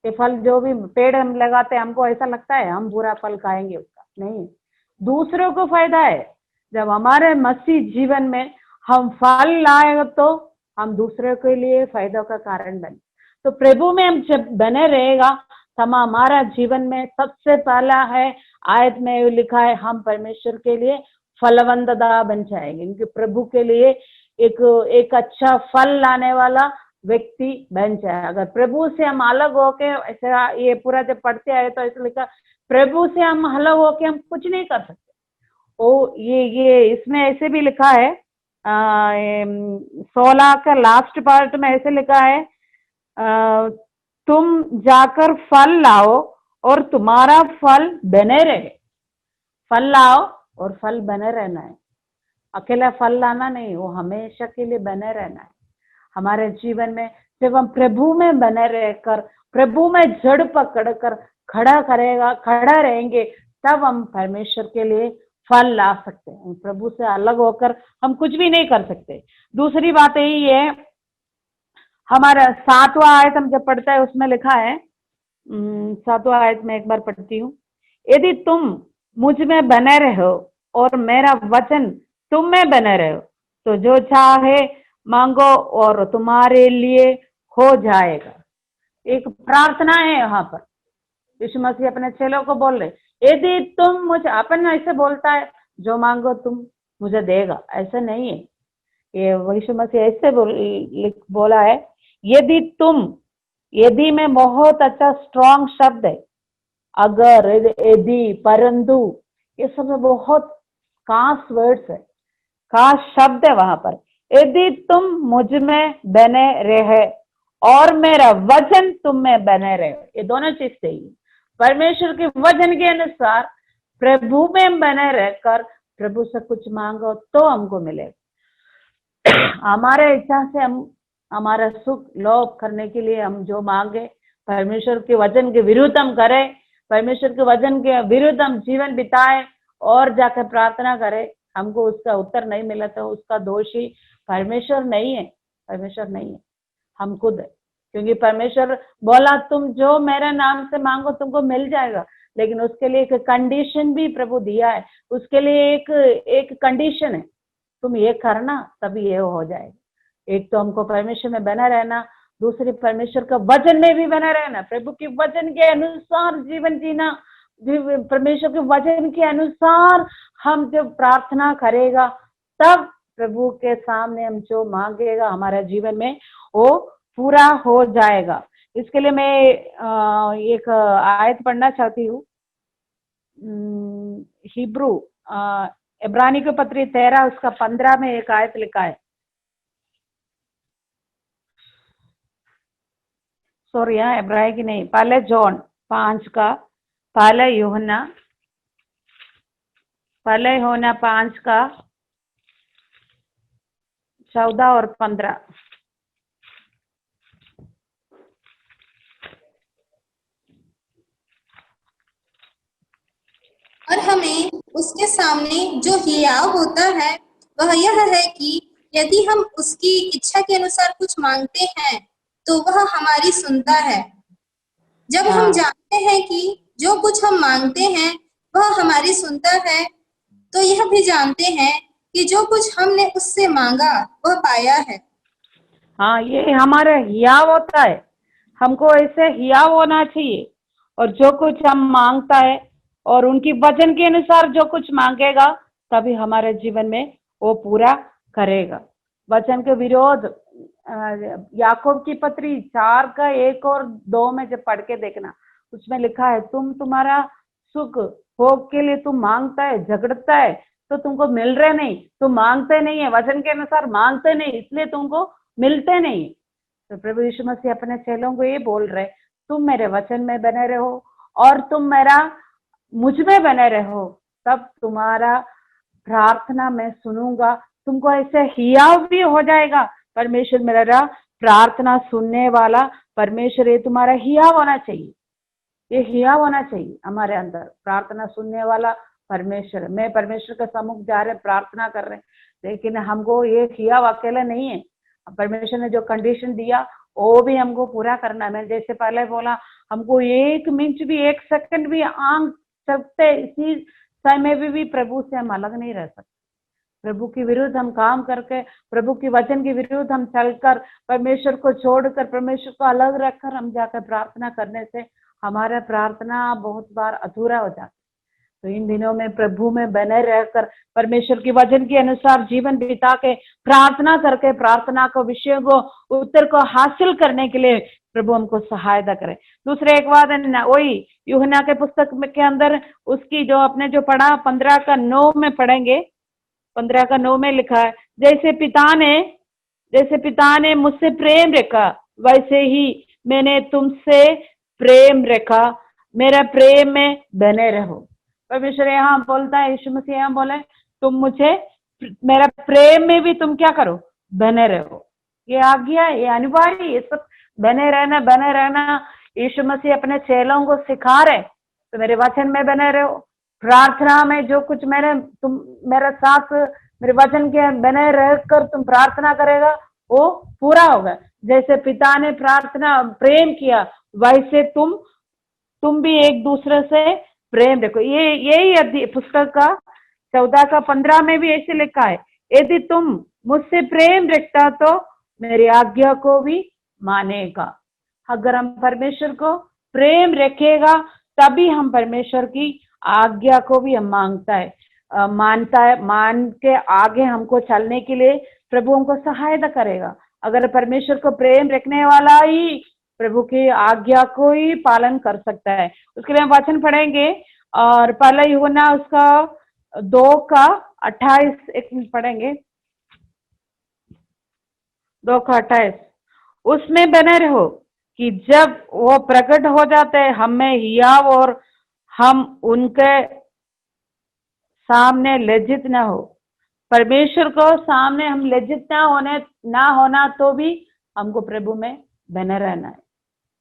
ये फल जो भी पेड़ हम लगाते हैं, हमको ऐसा लगता है हम पूरा फल खाएंगे उसका, नहीं, दूसरों को फायदा है। जब हमारे मसीह जीवन में हम फल लाए तो हम दूसरे के लिए फायदा का कारण बने। तो प्रभु में हम जब बने रहेगा तब हमारा जीवन में सबसे पहला है, आयत में लिखा है, हम परमेश्वर के लिए फलवंतता बन जाएंगे, क्योंकि प्रभु के लिए एक अच्छा फल लाने वाला व्यक्ति बन जाए। अगर प्रभु से हम अलग होके, ऐसा ये पूरा जब पढ़ते आए तो ऐसा लिखा, प्रभु से हम अलग होके हम कुछ नहीं कर सकते। ये इसमें ऐसे भी लिखा है, 16 का लास्ट पार्ट में ऐसे लिखा है, तुम जाकर फल लाओ और तुम्हारा फल बने रहे। फल लाओ और फल बने रहना है, अकेला फल लाना नहीं, वो हमेशा के लिए बने रहना है हमारे जीवन में। जब हम प्रभु में बने रहकर, प्रभु में जड़ पकड़ कर खड़ा रहेंगे, तब हम परमेश्वर के लिए फल ला सकते हैं। प्रभु से अलग होकर हम कुछ भी नहीं कर सकते। दूसरी बात यही है, हमारा 7वां आयत हम जब पढ़ते हैं उसमें लिखा है, 7वां आयत में एक बार पढ़ती हूँ, यदि तुम मुझ में बने रहो और मेरा वचन तुम में बने रहो तो जो चाहे मांगो और तुम्हारे लिए हो जाएगा। एक प्रार्थना है यहाँ पर, यीशु मसीह अपने चेलों को बोल रहे, यदि तुम मुझे, अपन ऐसे बोलता है जो मांगो तुम मुझे देगा, ऐसा नहीं है। ये यीशु मसीह ऐसे बोला है, यदि तुम, यदि में बहुत अच्छा स्ट्रॉन्ग शब्द है, अगर, यदि, परंतु, ये सब बहुत खास वर्ड्स है, खास शब्द है वहां पर। यदि तुम मुझ में बने रहे और मेरा वचन तुम में बने रहे, ये दोनों चीज चाहिए। परमेश्वर के वचन के अनुसार प्रभु में बने रहकर प्रभु से कुछ मांगो तो हमको मिलेगा। हमारे इच्छा से हम हमारा सुख लोभ करने के लिए हम जो मांगे, परमेश्वर के वचन के विरुद्ध हम करें, परमेश्वर के वचन के विरुद्ध हम जीवन बिताए और जाकर प्रार्थना करें, हमको उसका उत्तर नहीं मिला तो उसका दोषी परमेश्वर नहीं है, परमेश्वर नहीं है, हम खुद है। क्योंकि परमेश्वर बोला तुम जो मेरे नाम से मांगो तुमको मिल जाएगा, लेकिन उसके लिए एक कंडीशन भी प्रभु दिया है, उसके लिए एक कंडीशन है, तुम ये करना तभी ये हो जाएगा। एक तो हमको परमेश्वर में बना रहना, दूसरी परमेश्वर का वचन में भी बना रहना, प्रभु के वचन के अनुसार जीवन जीना। परमेश्वर के वचन के अनुसार हम जब प्रार्थना करेगा तब प्रभु के सामने हम जो मांगेगा हमारे जीवन में वो पूरा हो जाएगा। इसके लिए मैं एक आयत पढ़ना चाहती हूँ, हिब्रू इब्रानी के पत्री 13 उसका 15 में एक आयत लिखा है, सॉरी यहाँ इब्रानी की नहीं, पहले जॉन 5 का, पहले यूहन्ना 5 का 14 और 15। और हमें उसके सामने जो हियाव होता है वह यह है कि यदि हम उसकी इच्छा के अनुसार कुछ मांगते हैं तो वह हमारी सुनता है। जब हम जानते हैं कि जो कुछ हम मांगते हैं वह हमारी सुनता है, तो यह भी जानते हैं कि जो कुछ हमने उससे मांगा वह पाया है। हाँ, ये हमारा हियाव होता है, हमको ऐसे हियाव होना चाहिए, और जो कुछ हम मांगता है और उनकी वचन के अनुसार जो कुछ मांगेगा तभी हमारे जीवन में वो पूरा करेगा। वचन के विरोध, याकूब की पत्री 4 का 1 और 2 में जब पढ़ के देखना, उसमें लिखा है तुम्हारा सुख भोग के लिए तुम मांगता है, झगड़ता है तो तुमको मिल रहे नहीं, तुम मांगते नहीं है, वचन के अनुसार मांगते नहीं, इसलिए तुमको मिलते नहीं। तो प्रभु यीशु मसीह अपने चेलों को ये बोल रहे, तुम मेरे वचन में बने रहो और तुम मेरा मुझ में बने रहो, तब तुम्हारा प्रार्थना मैं सुनूंगा, तुमको ऐसे हियाव भी हो जाएगा। परमेश्वर मेरा प्रार्थना सुनने वाला परमेश्वर, ये तुम्हारा हियाव होना चाहिए, ये हियाव होना चाहिए हमारे अंदर, प्रार्थना सुनने वाला परमेश्वर। मैं परमेश्वर के सम्मुख जा रहे प्रार्थना कर रहे, लेकिन हमको ये हियाव अकेला नहीं है, परमेश्वर ने जो कंडीशन दिया वो भी हमको पूरा करना है। मैं जैसे पहले बोला, हमको 1 मिनट भी 1 सेकंड भी आंख चलते इसी समय में भी प्रभु से हम अलग नहीं रह सकते। प्रभु के विरुद्ध हम काम करके, प्रभु के वचन के विरुद्ध हम चलकर, परमेश्वर को छोड़कर, परमेश्वर को अलग रखकर हम जाकर प्रार्थना करने से हमारा प्रार्थना बहुत बार अधूरा हो जाता है। तो इन दिनों में प्रभु में बने रहकर परमेश्वर की वचन के अनुसार जीवन बिता के प्रार्थना करके प्रार्थना को विषयों को उत्तर को हासिल करने के लिए प्रभु हमको सहायता करे। दूसरे एक बात है वही यूहन्ना के पुस्तक में के अंदर उसकी जो अपने जो पढ़ा 15:9 में पढ़ेंगे। 15:9 में लिखा है, जैसे पिता ने मुझसे प्रेम रखा वैसे ही मैंने तुमसे प्रेम रखा, मेरा प्रेम में बने रहो। परमेश्वर यहाँ बोलता है, यीशु मसीह यहाँ बोले तुम मुझे मेरा प्रेम में भी तुम क्या करो, बने रहो। ये आज्ञा, ये अनिवार्य, ये सब बने रहना यीशु मसीह अपने चेलों को सिखा रहे। तो मेरे वचन में बने रहो, प्रार्थना में जो कुछ तुम मेरे साथ मेरे वचन के बने रहकर तुम प्रार्थना करेगा वो पूरा होगा। जैसे पिता ने प्रार्थना प्रेम किया वैसे तुम भी एक दूसरे से प्रेम रखो। ये यही पुस्तक का 14:15 में भी ऐसे लिखा है, यदि तुम मुझसे प्रेम रखता तो मेरी आज्ञा को भी मानेगा। अगर हम परमेश्वर को प्रेम रखेगा तभी हम परमेश्वर की आज्ञा को भी हम मानता है, मान के आगे हमको चलने के लिए प्रभु हमको सहायता करेगा। अगर परमेश्वर को प्रेम रखने वाला ही प्रभु की आज्ञा को ही पालन कर सकता है। उसके लिए हम वचन पढ़ेंगे और पहला यूहन्ना उसका 2:28 एक मिनट पढ़ेंगे। 2:28 उसमें बने रहो कि जब वो प्रकट हो जाते हैं हम में हियाव और हम उनके सामने लज्जित न हो। परमेश्वर को सामने हम लज्जित ना होना तो भी हमको प्रभु में बने रहना है।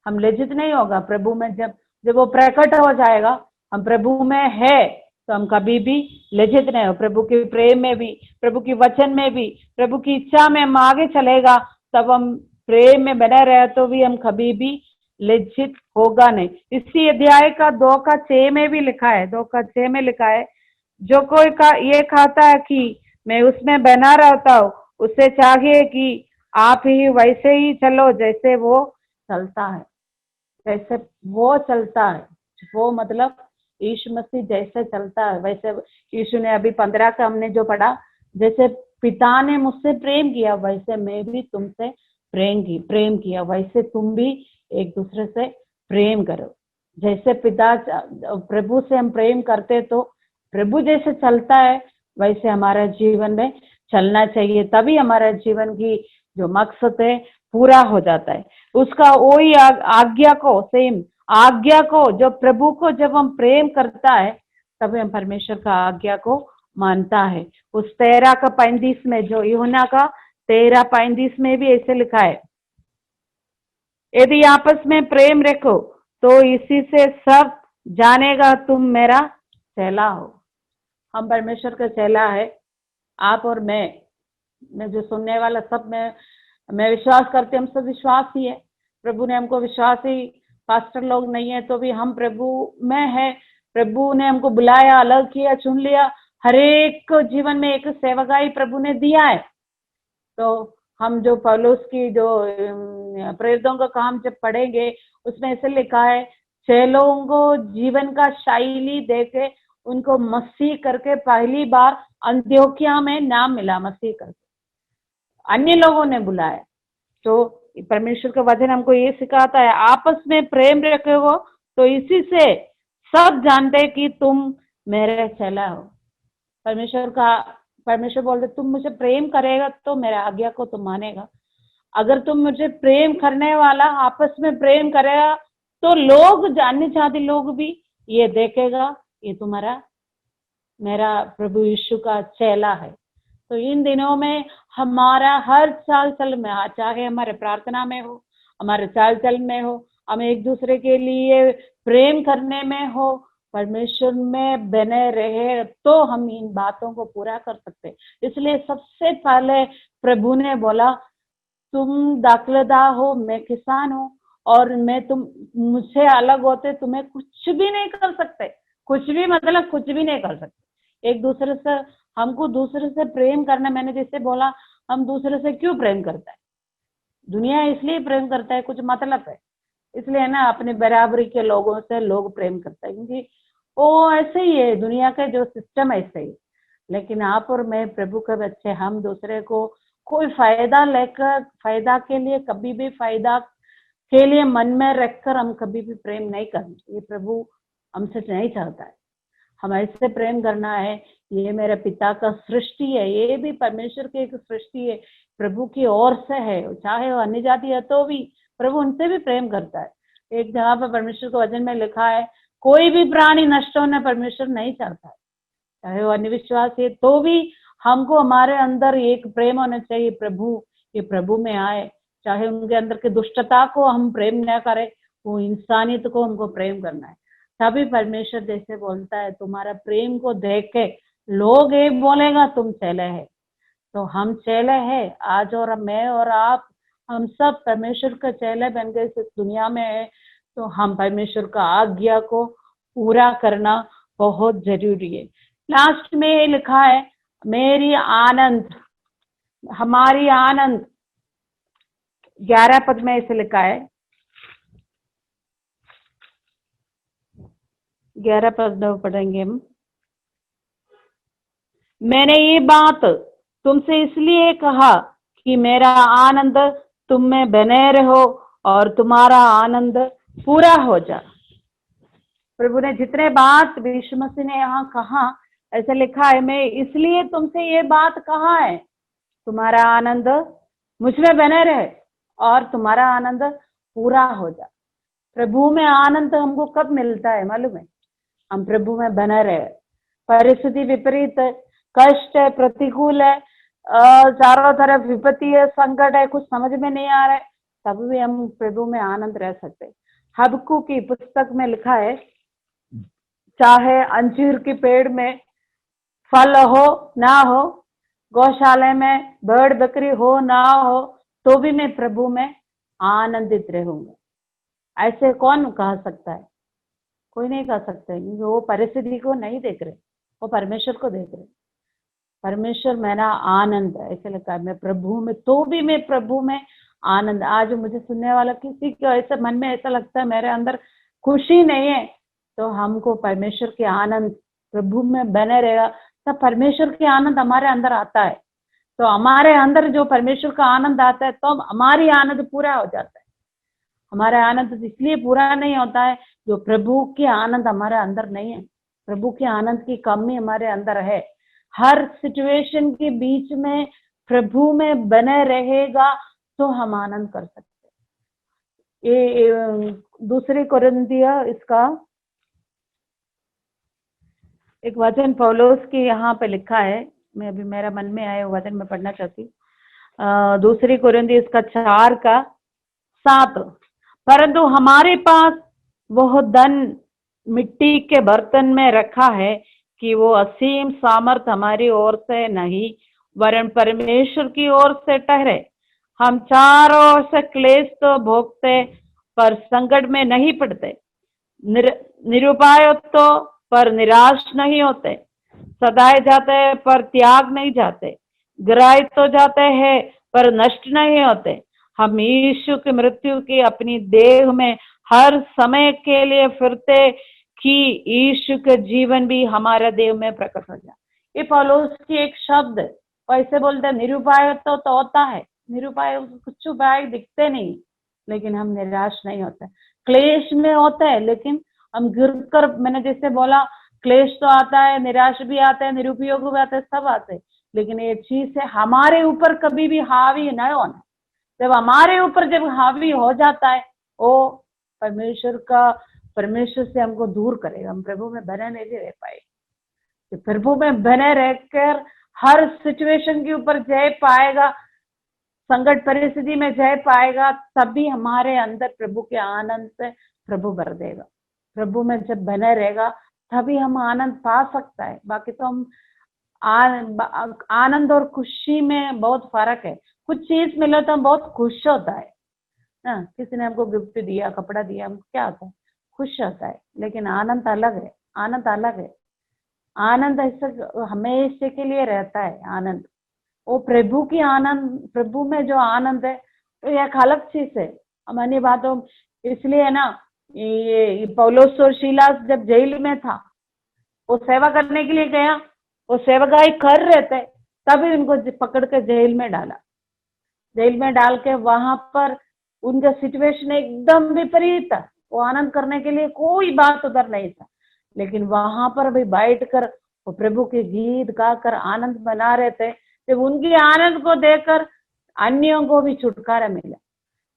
हम लज्जित नहीं होगा प्रभु में। जब वो प्रकट हो जाएगा हम प्रभु में है तो हम कभी भी लज्जित नहीं हो। प्रभु के प्रेम में भी, प्रभु की वचन में भी, प्रभु की इच्छा में हम आगे चलेगा तब हम प्रेम में बने रहे तो भी हम कभी भी लज्जित होगा नहीं। इसी अध्याय का 2:6 में भी लिखा है, 2:6 में लिखा है, जो कोई ये खाता है कि मैं उसमें बना रहता हूँ उससे चाहिए कि आप ही वैसे ही चलो जैसे वो चलता है। जैसे वो चलता है, वो मतलब यीशु मसीह जैसे चलता है वैसे यीशु ने अभी 15 का हमने जो पढ़ा, जैसे पिता ने मुझसे प्रेम किया वैसे मैं भी तुमसे प्रेम किया वैसे तुम भी एक दूसरे से प्रेम करो। जैसे पिता प्रभु से हम प्रेम करते तो प्रभु जैसे चलता है वैसे हमारा जीवन में चलना चाहिए, तभी हमारा जीवन की जो मकसद है पूरा हो जाता है। उसका वही आज्ञा को, सेम आज्ञा को, जो प्रभु को जब हम प्रेम करता है तभी हम परमेश्वर का आज्ञा को मानता है। उस 13:35 में, जो यूहन्ना का 13:35 में भी ऐसे लिखा है, यदि आपस में प्रेम रखो तो इसी से सब जानेगा तुम मेरा चेला हो। हम परमेश्वर का चेला है, आप और मैं जो सुनने वाला सब मैं विश्वास करते, हम सब विश्वास ही है। प्रभु ने हमको विश्वास ही, पास्टर लोग नहीं है तो भी हम प्रभु में है। प्रभु ने हमको बुलाया, अलग किया, चुन लिया। हर एक जीवन में एक सेवकाई प्रभु ने दिया है। तो हम जो पौलुस की जो प्रेरितों का काम जब पढ़ेंगे उसमें ऐसे लिखा है, चेलों को जीवन का शैली देके उनको मसीह करके पहली बार अंत्योकिया में नाम मिला, मसीह करके अन्य लोगों ने बुलाया। तो परमेश्वर का वचन हमको ये सिखाता है, आपस में प्रेम रखे हो तो इसी से सब जानते कि तुम मेरे चेला हो। परमेश्वर बोलते तुम मुझे प्रेम करेगा तो मेरे आज्ञा को तुम मानेगा। अगर तुम मुझे प्रेम करने वाला आपस में प्रेम करेगा तो लोग, जानने चाहते लोग भी ये देखेगा ये तुम्हारा मेरा प्रभु यीशु का चेला है। तो इन दिनों में हमारा हर चाल चल में, चाहे हमारे प्रार्थना में हो, हमारे चाल चल में हो, हम एक दूसरे के लिए प्रेम करने में हो, परमेश्वर में बने रहे तो हम इन बातों को पूरा कर सकते। इसलिए सबसे पहले प्रभु ने बोला तुम दाखलदार हो, मैं किसान हूँ, और तुम मुझसे अलग होते तुम्हें कुछ भी नहीं कर सकते। कुछ भी मतलब कुछ भी नहीं कर सकते। एक दूसरे से, हमको दूसरे से प्रेम करना, मैंने जैसे बोला हम दूसरे से क्यों प्रेम करता है, दुनिया इसलिए प्रेम करता है, कुछ मतलब है, इसलिए ना अपने बराबरी के लोगों से लोग प्रेम करता है, क्योंकि वो ऐसे ही है, दुनिया का जो सिस्टम ऐसे ही। लेकिन आप और मैं प्रभु के बच्चे, हम दूसरे को कोई फायदा लेकर, फायदा के लिए कभी भी, फायदा के लिए मन में रखकर हम कभी भी प्रेम नहीं करते। ये प्रभु हमसे नहीं चाहता है। हम ऐसे प्रेम करना है, ये मेरे पिता का सृष्टि है, ये भी परमेश्वर की एक सृष्टि है, प्रभु की ओर से है। चाहे वो अन्य जाति है तो भी प्रभु उनसे भी प्रेम करता है। एक जगह पर परमेश्वर के वचन में लिखा है, कोई भी प्राणी नष्ट होना परमेश्वर नहीं चाहता है। चाहे वो अन्य विश्वास है तो भी हमको हमारे अंदर एक प्रेम होना चाहिए, प्रभु ये प्रभु में आए। चाहे उनके अंदर की दुष्टता को हम प्रेम न करें, वो इंसानियत को हमको प्रेम करना है। तभी परमेश्वर जैसे बोलता है, तुम्हारा प्रेम को देख के लोग ये बोलेगा तुम चेले है। तो हम चेले हैं आज, और मैं और आप, हम सब परमेश्वर के चेले बन गए इस दुनिया में है। तो हम परमेश्वर का आज्ञा को पूरा करना बहुत जरूरी है। लास्ट में ये लिखा है, मेरी आनंद, हमारी आनंद, 11 पद में ऐसे लिखा है, 11 पद में पढ़ेंगे हम। मैंने ये बात तुमसे इसलिए कहा कि मेरा आनंद तुम में बने रहो और तुम्हारा आनंद पूरा हो जाए। प्रभु ने जितने बात यीशु मसीह ने यहाँ कहा, ऐसे लिखा है, मैं इसलिए तुमसे ये बात कहा है, तुम्हारा आनंद मुझ में बने रहे और तुम्हारा आनंद पूरा हो जाए। प्रभु में आनंद हमको कब मिलता है मालूम है? हम प्रभु में बने रहे। परिस्थिति विपरीत है, कष्ट है, प्रतिकूल है, चारों तरफ विपत्ति है, संकट है, कुछ समझ में नहीं आ रहा है, तब भी हम प्रभु में आनंद रह सकते। हबक्कू की पुस्तक में लिखा है, चाहे अंजीर के पेड़ में फल हो ना हो, गौशाले में भेड़ बकरी हो ना हो, तो भी मैं प्रभु में आनंदित रहूंगा। ऐसे कौन कह सकता है? कोई नहीं कह सकता है, क्योंकि वो परिस्थिति को नहीं देख रहे, वो परमेश्वर को देख रहे। परमेश्वर मेरा आनंद है, ऐसे लगता है मैं प्रभु में, तो भी मैं प्रभु में आनंद। आज मुझे सुनने वाला किसी को ऐसे मन में ऐसा लगता है मेरे अंदर खुशी नहीं है, तो हमको परमेश्वर के आनंद प्रभु में बने रहेगा, तब परमेश्वर के आनंद हमारे अंदर आता है। तो हमारे अंदर जो परमेश्वर का आनंद आता है, तो हमारी आनंद पूरा हो जाता है। हमारा आनंद इसलिए पूरा नहीं होता है जो प्रभु के आनंद हमारे अंदर नहीं है। प्रभु के आनंद की कमी हमारे अंदर है। हर सिचुएशन के बीच में प्रभु में बने रहेगा तो हम आनंद कर सकते हैं। ये दूसरे कोरिन्थिया, इसका एक वचन पौलुस की यहाँ पे लिखा है, मैं अभी मेरा मन में आया वचन में पढ़ना चाहती हूँ। दूसरी कोरिन्थिया इसका 4:7, परंतु हमारे पास वह धन मिट्टी के बर्तन में रखा है कि वो असीम सामर्थ हमारी ओर से नहीं वरन परमेश्वर की ओर से ठहरे। हम चारों ओर से क्लेश तो भोगते पर संकट में नहीं पड़ते, निरुपाय तो पर निराश नहीं होते, सदाए जाते पर त्याग नहीं जाते, गिराए तो जाते हैं पर नष्ट नहीं होते। हम यीशु की मृत्यु की अपनी देह में हर समय के लिए फिरते कि यीशु का जीवन भी हमारे देह में प्रकट हो जाए। ये पौलुस की एक शब्द ऐसे बोलते हैं, निरुपाय तो होता है, निरुपाय कुछ उपाय दिखते नहीं, लेकिन हम निराश नहीं होते। क्लेश में होता है लेकिन हम गिर कर, मैंने जैसे बोला, क्लेश तो आता है, निराश भी आता है, निरुपयोग भी आता है, सब आते हैं, लेकिन ये चीज है हमारे ऊपर कभी भी हावी नहीं होना। जब हमारे ऊपर जब हावी हो जाता है, वो परमेश्वर से हमको दूर करेगा। हम प्रभु में बने नहीं रह पाए। तो प्रभु में बने रहकर हर सिचुएशन के ऊपर जय पाएगा, संकट परिस्थिति में जय पाएगा, तभी हमारे अंदर प्रभु के आनंद से प्रभु भर देगा। प्रभु में जब बने रहेगा तभी हम आनंद पा सकता है। बाकी तो हम आनंद और खुशी में बहुत फर्क है। कुछ चीज मिले तो हम बहुत खुश होता है ना, किसी ने हमको गिफ्ट दिया, कपड़ा दिया, हमको क्या होता है, खुश होता है। लेकिन आनंद अलग है, आनंद अलग है। आनंद ऐसा हमेशा के लिए रहता है। आनंद वो प्रभु की आनंद, प्रभु में जो आनंद है तो यह एक अलग चीज है। हम अन्य बातों, इसलिए ना ये पौलुस और सीलास जब जेल में था वो सेवा करने के लिए गया, वो सेवकाई कर रहे थे, तभी उनको पकड़ के जेल में डाला। जेल में डाल के वहां पर उनका सिचुएशन एकदम विपरीत था। वो आनंद करने के लिए कोई बात उधर नहीं था, लेकिन वहां पर भी बैठ कर वो प्रभु के गीत गाकर आनंद मना रहे थे। जब उनकी आनंद को देखकर अन्यों को भी छुटकारा मिला।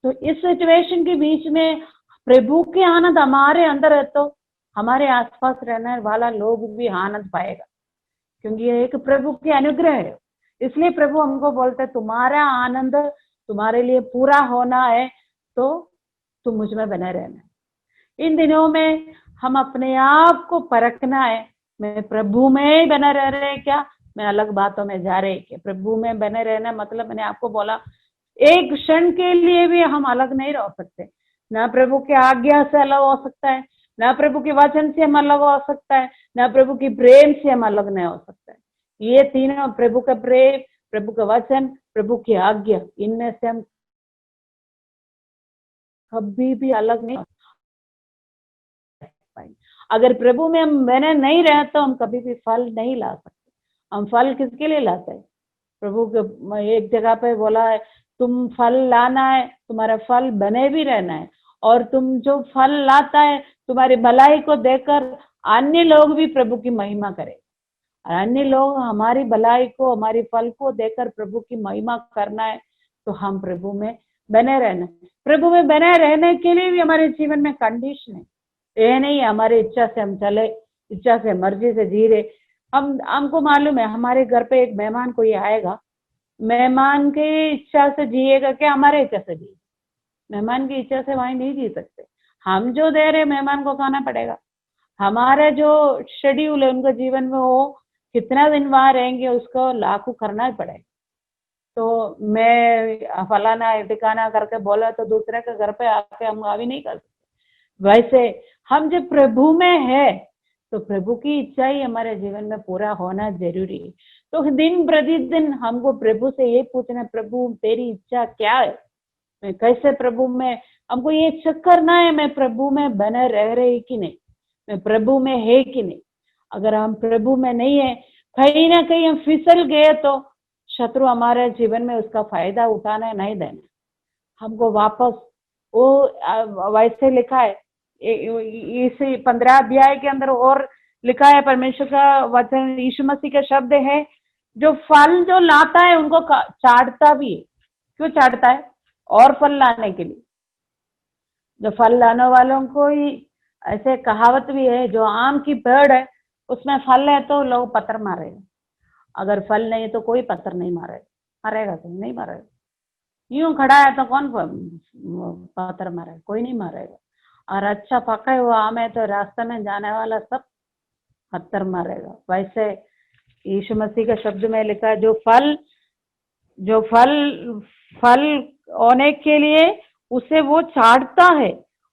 तो इस सिचुएशन के बीच में प्रभु के आनंद हमारे अंदर है तो हमारे आसपास रहने वाला लोग भी आनंद पाएगा, क्योंकि ये एक प्रभु की अनुग्रह है। इसलिए प्रभु हमको बोलते हैं तुम्हारा आनंद तुम्हारे लिए पूरा होना है तो तुम मुझ में बने रहना। इन दिनों में हम अपने आप को परखना है, मैं प्रभु में ही बने रह रहे क्या, मैं अलग बातों में जा रहे क्या। प्रभु में बने रहना मतलब मैंने आपको बोला एक क्षण के लिए भी हम अलग नहीं रह सकते। ना प्रभु की आज्ञा से अलग हो सकता है, ना प्रभु के वचन से हम अलग हो सकता है, ना प्रभु की प्रेम से हम अलग नहीं हो सकता है। ये तीनों, प्रभु का प्रेम, प्रभु का वचन, प्रभु की आज्ञा, इनमें से हम कभी भी अलग नहीं हो पाएंगे। अगर प्रभु में हम बने नहीं रहे तो हम कभी भी फल नहीं ला सकते। हम फल किसके लिए लाते हैं? प्रभु के एक जगह पे बोला है तुम फल लाना है, तुम्हारा फल बने भी रहना है, और तुम जो फल लाता है तुम्हारी भलाई को देखकर अन्य लोग भी प्रभु की महिमा करें। अन्य लोग हमारी भलाई को, हमारी फल को देखकर प्रभु की महिमा करना है तो हम प्रभु में बने रहना। प्रभु में बने रहने के लिए भी हमारे जीवन में कंडीशन है। ये नहीं हमारी इच्छा से हम चले, इच्छा से मर्जी से जी रहे। हमको मालूम है हमारे घर पे एक मेहमान कोई आएगा, मेहमान की इच्छा से जिएगा क्या, हमारे इच्छा से जिए? मेहमान की इच्छा से वहीं नहीं जी सकते। हम जो दे रहे मेहमान को खाना पड़ेगा। हमारे जो शेड्यूल है उनके जीवन में, वो कितना दिन वहां रहेंगे उसको लागू करना ही पड़ेगा। तो मैं फलाना ठिकाना करके बोला तो दूसरे के घर पे आके हम हावी नहीं कर सकते। वैसे हम जब प्रभु में है तो प्रभु की इच्छा ही हमारे जीवन में पूरा होना जरूरी है। तो दिन प्रतिदिन हमको प्रभु से ये पूछना, प्रभु तेरी इच्छा क्या है, मैं कैसे प्रभु में, हमको ये चेक करना है मैं प्रभु में बने रह रही कि नहीं, मैं प्रभु में है कि नहीं। अगर हम प्रभु में नहीं है, कहीं ना कहीं हम फिसल गए तो शत्रु हमारे जीवन में उसका फायदा उठाना नहीं देना, हमको वापस वो वैसे लिखा है इस 15 अध्याय के अंदर और लिखा है, परमेश्वर का वचन यीशु मसीह का शब्द है, जो फल जो लाता है उनको चाटता भी है। क्यों चाटता है? और फल लाने के लिए। जो फल लाने वालों को ही, ऐसे कहावत भी है, जो आम की पेड़ है उसमें फल है तो लोग पत्थर मारेगा, अगर फल नहीं है तो कोई पत्थर नहीं मारेगा। मारेगा तो नहीं मारेगा, यूं खड़ा है तो कौन पत्थर मारेगा? कोई नहीं मारेगा। और अच्छा पका हुआ आम है तो रास्ते में जाने वाला सब पत्थर मारेगा। वैसे यीशु मसीह के शब्द में लिखा है, जो फल होने के लिए उसे वो चाटता है,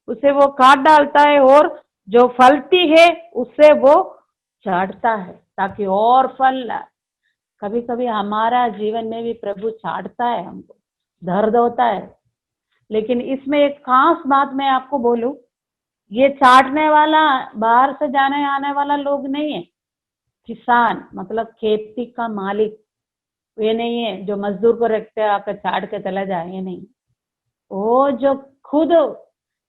उसे वो काट डालता है, और जो फलती है उसे वो चाटता है ताकि और फल लाए। कभी कभी हमारा जीवन में भी प्रभु चाटता है, हमको दर्द होता है, लेकिन इसमें एक खास बात मैं आपको बोलूं, ये चाटने वाला बाहर से जाने आने वाला लोग नहीं है। किसान मतलब खेती का मालिक ये नहीं है जो मजदूर को रखते आकर चाट के चला जाए, ये नहीं। वो जो खुद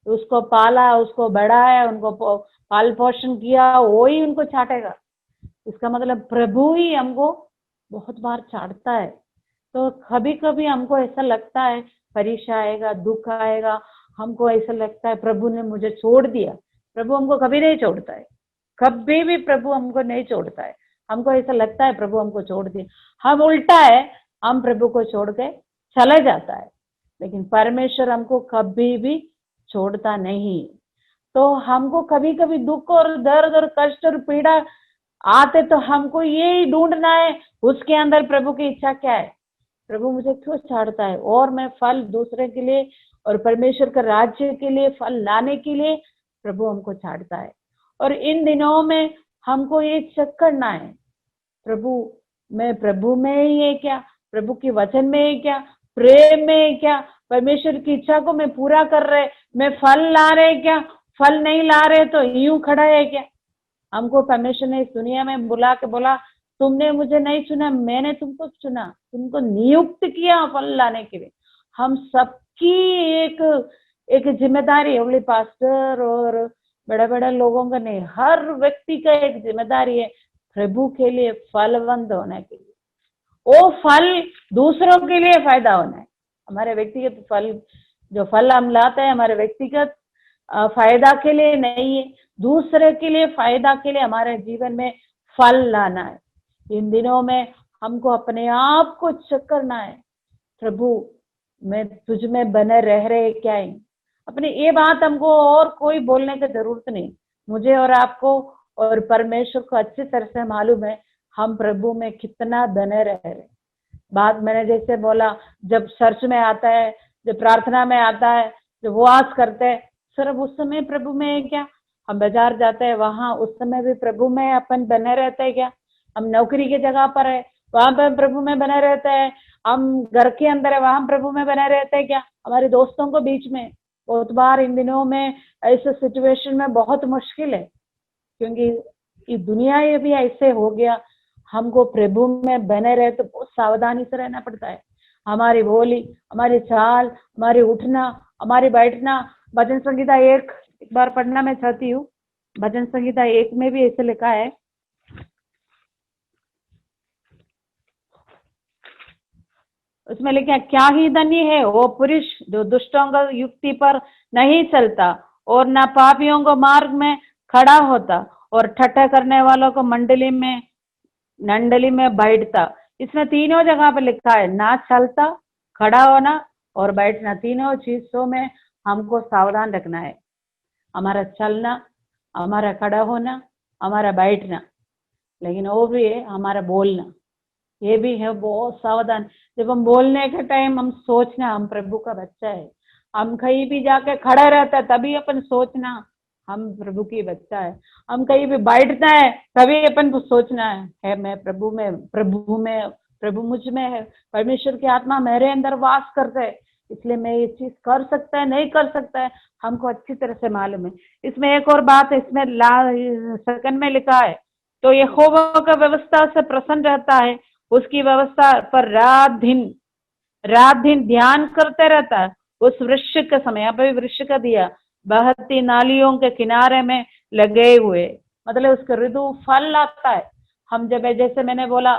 उसको पाला, उसको बढ़ाया, उनको पाल पोषण किया, वो ही उनको चाटेगा। इसका मतलब प्रभु ही हमको बहुत बार चाटता है। तो कभी कभी हमको ऐसा लगता है परीक्षा आएगा, दुख आएगा, हमको ऐसा लगता है प्रभु ने मुझे छोड़ दिया। प्रभु हमको कभी नहीं छोड़ता है, कभी भी प्रभु हमको नहीं छोड़ता है। हमको ऐसा लगता है प्रभु हमको छोड़ दिया, हम उल्टा है, हम प्रभु को छोड़ के चले जाता है, लेकिन परमेश्वर हमको कभी भी छोड़ता नहीं। तो हमको कभी कभी दुख और दर्द और कष्ट और पीड़ा आते तो हमको ये ढूंढना है उसके अंदर प्रभु की इच्छा क्या है, प्रभु मुझे क्यों छाड़ता है, और मैं फल दूसरे के लिए और परमेश्वर के राज्य के लिए फल लाने के लिए प्रभु हमको छाड़ता है। और इन दिनों में हमको ये चेक करना है, मैं प्रभु में ही है क्या, प्रभु के वचन में है क्या, प्रेम में है क्या, परमेश्वर की इच्छा को मैं पूरा कर रहे, मैं फल ला रहे क्या, फल नहीं ला रहे तो यूं खड़ा है क्या। हमको परमेश्वर ने इस दुनिया में बुला के बोला, तुमने मुझे नहीं चुना, मैंने तुमको चुना, तुमको नियुक्त किया फल लाने के लिए। हम सबकी एक एक जिम्मेदारी है, ओनली पास्टर और बड़े बड़े लोगों का नहीं, हर व्यक्ति का एक जिम्मेदारी है प्रभु के लिए फलवंत होने के लिए। वो फल दूसरों के लिए फायदा होना है। हमारे व्यक्तिगत फल, जो फल हम लाते हैं हमारे व्यक्तिगत फायदा के लिए नहीं है, दूसरे के लिए फायदा के लिए हमारे जीवन में फल लाना है। इन दिनों में हमको अपने आप को चेक करना है, प्रभु मैं तुझ में बने रह रहे क्या है। अपनी ये बात हमको और कोई बोलने की जरूरत नहीं, मुझे और आपको और परमेश्वर को अच्छी तरह से मालूम है हम प्रभु में कितना बने रह रहे। बात मैंने जैसे बोला, जब चर्च में आता है, जब प्रार्थना में आता है, जब उपवास करते हैं, सिर्फ उस समय प्रभु में है क्या? हम बाजार जाते हैं वहां उस समय भी प्रभु में अपन बने रहते हैं क्या? हम नौकरी की जगह पर है वहां पर प्रभु में बने रहते हैं, हम घर के अंदर है वहां प्रभु में बने रहते हैं क्या? हमारे दोस्तों को बीच में बहुत बार इन दिनों में ऐसे सिचुएशन में बहुत मुश्किल है, क्योंकि ये दुनिया ये भी ऐसे हो गया। हमको प्रभु में बने रहे तो बहुत सावधानी से रहना पड़ता है। हमारी बोली, हमारी चाल, हमारी उठना, हमारी बैठना। भजन संहिता एक बार पढ़ना मैं चाहती हूँ। भजन संहिता 1 में भी ऐसे लिखा है, उसमें लिखा है, क्या ही धन्य है वो पुरुष जो दुष्टों को युक्ति पर नहीं चलता और ना पापियों को मार्ग में खड़ा होता और ठट्ठा करने वालों को मंडली में बैठता। इसमें तीनों जगह पर लिखा है, ना चलता, खड़ा होना और बैठना। तीनों चीजों में हमको सावधान रखना है, हमारा चलना, हमारा खड़ा होना, हमारा बैठना, लेकिन वो भी है हमारा बोलना, ये भी है बहुत सावधान। जब हम बोलने के टाइम हम सोचना हम प्रभु का बच्चा है। हम कहीं भी जाके खड़ा रहता है तभी अपन सोचना हम प्रभु की बच्चा है। हम कहीं भी बैठना है तभी अपन को सोचना है मैं प्रभु मुझ में है, परमेश्वर की आत्मा मेरे अंदर वास करते है, इसलिए मैं ये चीज कर सकता है नहीं कर सकता है हमको अच्छी तरह से मालूम है। इसमें एक और बात है, इसमें सेकंड में लिखा है, तो यहोवा का व्यवस्था से प्रसन्न रहता है, उसकी व्यवस्था पर रात दिन ध्यान करते रहता है। उस वृक्ष के समय, यहाँ पे वृक्ष का दिया, बहती नालियों के किनारे में लगे हुए, मतलब उसका ऋतु फल लाता है। हम जब जैसे मैंने बोला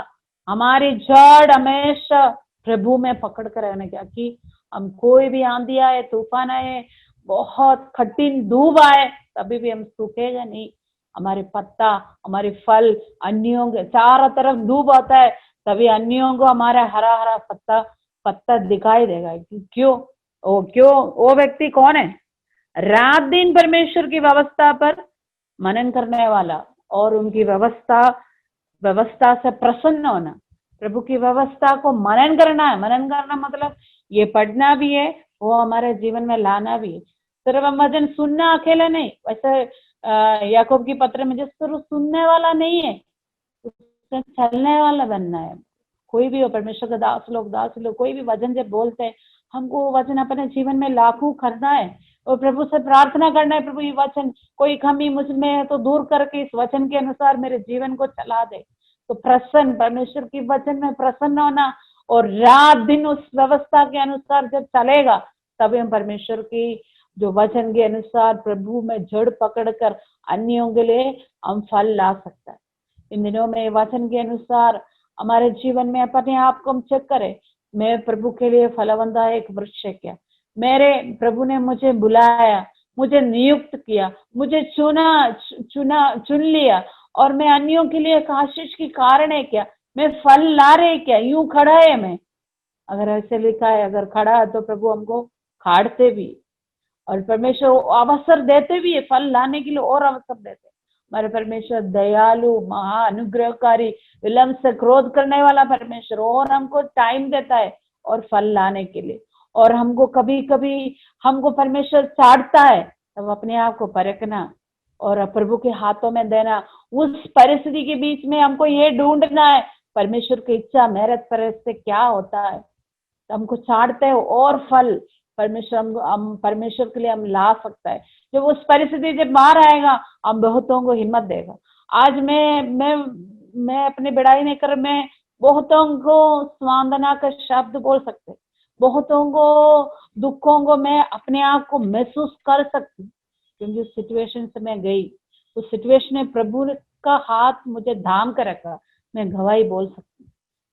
हमारी जड़ हमेशा प्रभु में पकड़ कर रहने क्या कि हम कोई भी आंधी आए, तूफान आए, बहुत कठिन धूप आए, तभी भी हम सूखेगा नहीं। हमारे पत्ता, हमारे फल अन्यों के चारों तरफ धूप आता है तभी अन्यों को हमारा हरा हरा पत्ता दिखाई देगा। क्यों? वो व्यक्ति कौन है? रात दिन परमेश्वर की व्यवस्था पर मनन करने वाला और उनकी व्यवस्था से प्रसन्न होना। प्रभु की व्यवस्था को मनन करना है। मनन करना मतलब ये पढ़ना भी है, वो हमारे जीवन में लाना भी है। सिर्फ हम वचन सुनना अकेला नहीं, वैसे याकूब की पत्र में जिस तरह सुनने वाला नहीं है, उससे चलने वाला बनना है। कोई भी हो, परमेश्वर का दास लोग कोई भी वचन जब बोलते हैं, हमको वचन अपने जीवन में लागू करना है और प्रभु से प्रार्थना करना है, प्रभु ये वचन कोई कमी मुझ में है तो दूर करके इस वचन के अनुसार मेरे जीवन को चला दे। तो प्रसन्न, परमेश्वर की वचन में प्रसन्न होना और रात दिन उस व्यवस्था के अनुसार जब चलेगा तभी हम परमेश्वर की जो वचन के अनुसार प्रभु में जड़ पकड़कर अन्यों के लिए हम फल ला सकता है। इन दिनों में वचन के अनुसार हमारे जीवन में अपने आप को हम चेक करें, मैं प्रभु के लिए फलवंता एक वृक्ष है क्या? मेरे प्रभु ने मुझे बुलाया, मुझे नियुक्त किया, मुझे चुन लिया और मैं अन्यों के लिए एक आशीष की कारण है क्या? मैं फल ला रहे क्या? यूं खड़ा है मैं? अगर ऐसे लिखा है, अगर खड़ा है तो प्रभु हमको खाड़ते भी और परमेश्वर अवसर देते भी है, फल लाने के लिए और अवसर देते। हमारे परमेश्वर दयालु, महा अनुग्रहकारी, विलंब से क्रोध करने वाला परमेश्वर, और हमको टाइम देता है और फल लाने के लिए। और हमको कभी कभी हमको परमेश्वर चाटता है, तब अपने आप को परखना और प्रभु के हाथों में देना। उस परिस्थिति के बीच में हमको ये ढूंढना है परमेश्वर की इच्छा मेहनत पर से क्या होता है। तो हमको चाटते हो और फल परमेश्वर के लिए हम ला सकता है। जब उस परिस्थिति जब बाहर आएगा हम बहुतों को हिम्मत देगा। आज मैं अपनी बड़ाई नहीं कर, मैं बहुतों को सांत्वना का शब्द बोल सकते, बहुतों को दुखों को मैं अपने आप को महसूस कर सकती, क्योंकि उस सिचुएशन से मैं गई, उस सिचुएशन में प्रभु का हाथ मुझे थाम कर रखा, मैं गवाही बोल सकती।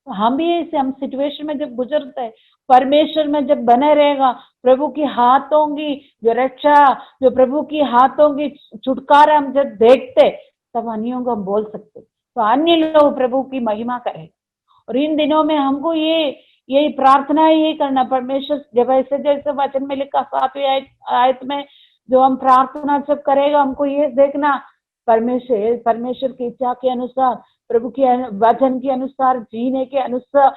तो हम भी ऐसे, हम सिचुएशन में जब गुजरते हैं, परमेश्वर में जब बने रहेगा, प्रभु की हाथों की जो रक्षा, जो प्रभु की हाथों की छुटकारा हम जब देखते, तब अन्यों को हम बोल सकते, तो अन्य लोग प्रभु की महिमा करें। और इन दिनों में हमको यही प्रार्थना यही करना, परमेश्वर जब ऐसे जैसे वचन में लिखा 7वीं आयत में जो हम प्रार्थना जब करेगा, हमको ये देखना परमेश्वर की इच्छा के अनुसार, प्रभु के वचन के अनुसार जीने के अनुसार,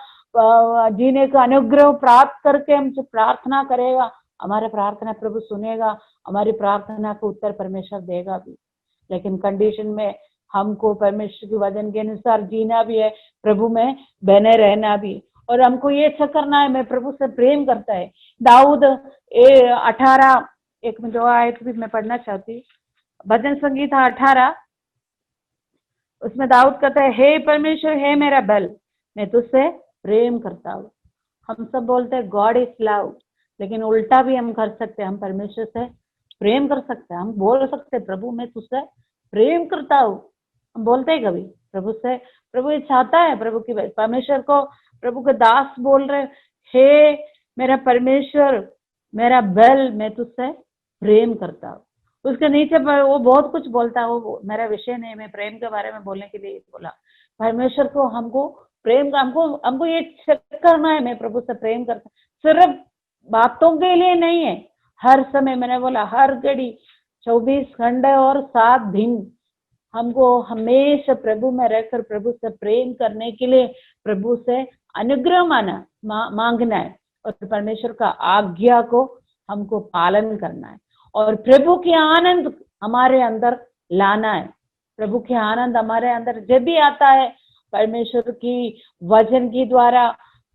जीने का अनुग्रह प्राप्त करके हम जब प्रार्थना करेगा, हमारा प्रार्थना प्रभु सुनेगा, हमारी प्रार्थना को उत्तर परमेश्वर देगा भी। लेकिन कंडीशन में हमको परमेश्वर के वचन के अनुसार जीना भी है, प्रभु में बने रहना भी, और हमको ये अच्छा करना है, मैं प्रभु से प्रेम करता है। दाऊद 18 एक में 2 आयत भी मैं पढ़ना चाहती हूँ, भजन संगीता 18, उसमें दाऊद कहता है, हे परमेश्वर, हे मेरा बल, मैं तुझसे प्रेम करता हूँ। हम सब बोलते हैं गॉड इज लव, लेकिन उल्टा भी हम कर सकते हैं, हम परमेश्वर से प्रेम कर सकते हैं, हम बोल सकते हैं प्रभु मैं तुझसे प्रेम करता हूँ, हम बोलते हैं कभी प्रभु से। प्रभु ये चाहता है, प्रभु की परमेश्वर को प्रभु के दास बोल रहे, हे मेरा परमेश्वर, मेरा बल, मैं तुझसे प्रेम करता हूँ। उसके नीचे वो बहुत कुछ बोलता है, वो मेरा विषय नहीं, मैं प्रेम के बारे में बोलने के लिए बोला। परमेश्वर को हमको प्रेम, हमको ये चेक करना है, मैं प्रभु से प्रेम करता, सिर्फ बातों के लिए नहीं है, हर समय, मैंने बोला हर घड़ी 24 घंटे और 7 दिन हमको हमेशा प्रभु में रहकर प्रभु से प्रेम करने के लिए प्रभु से अनुग्रह मांगना है, और परमेश्वर का आज्ञा को हमको पालन करना है, और प्रभु के आनंद हमारे अंदर लाना है। प्रभु के आनंद हमारे अंदर जब भी आता है, परमेश्वर की वचन की द्वारा,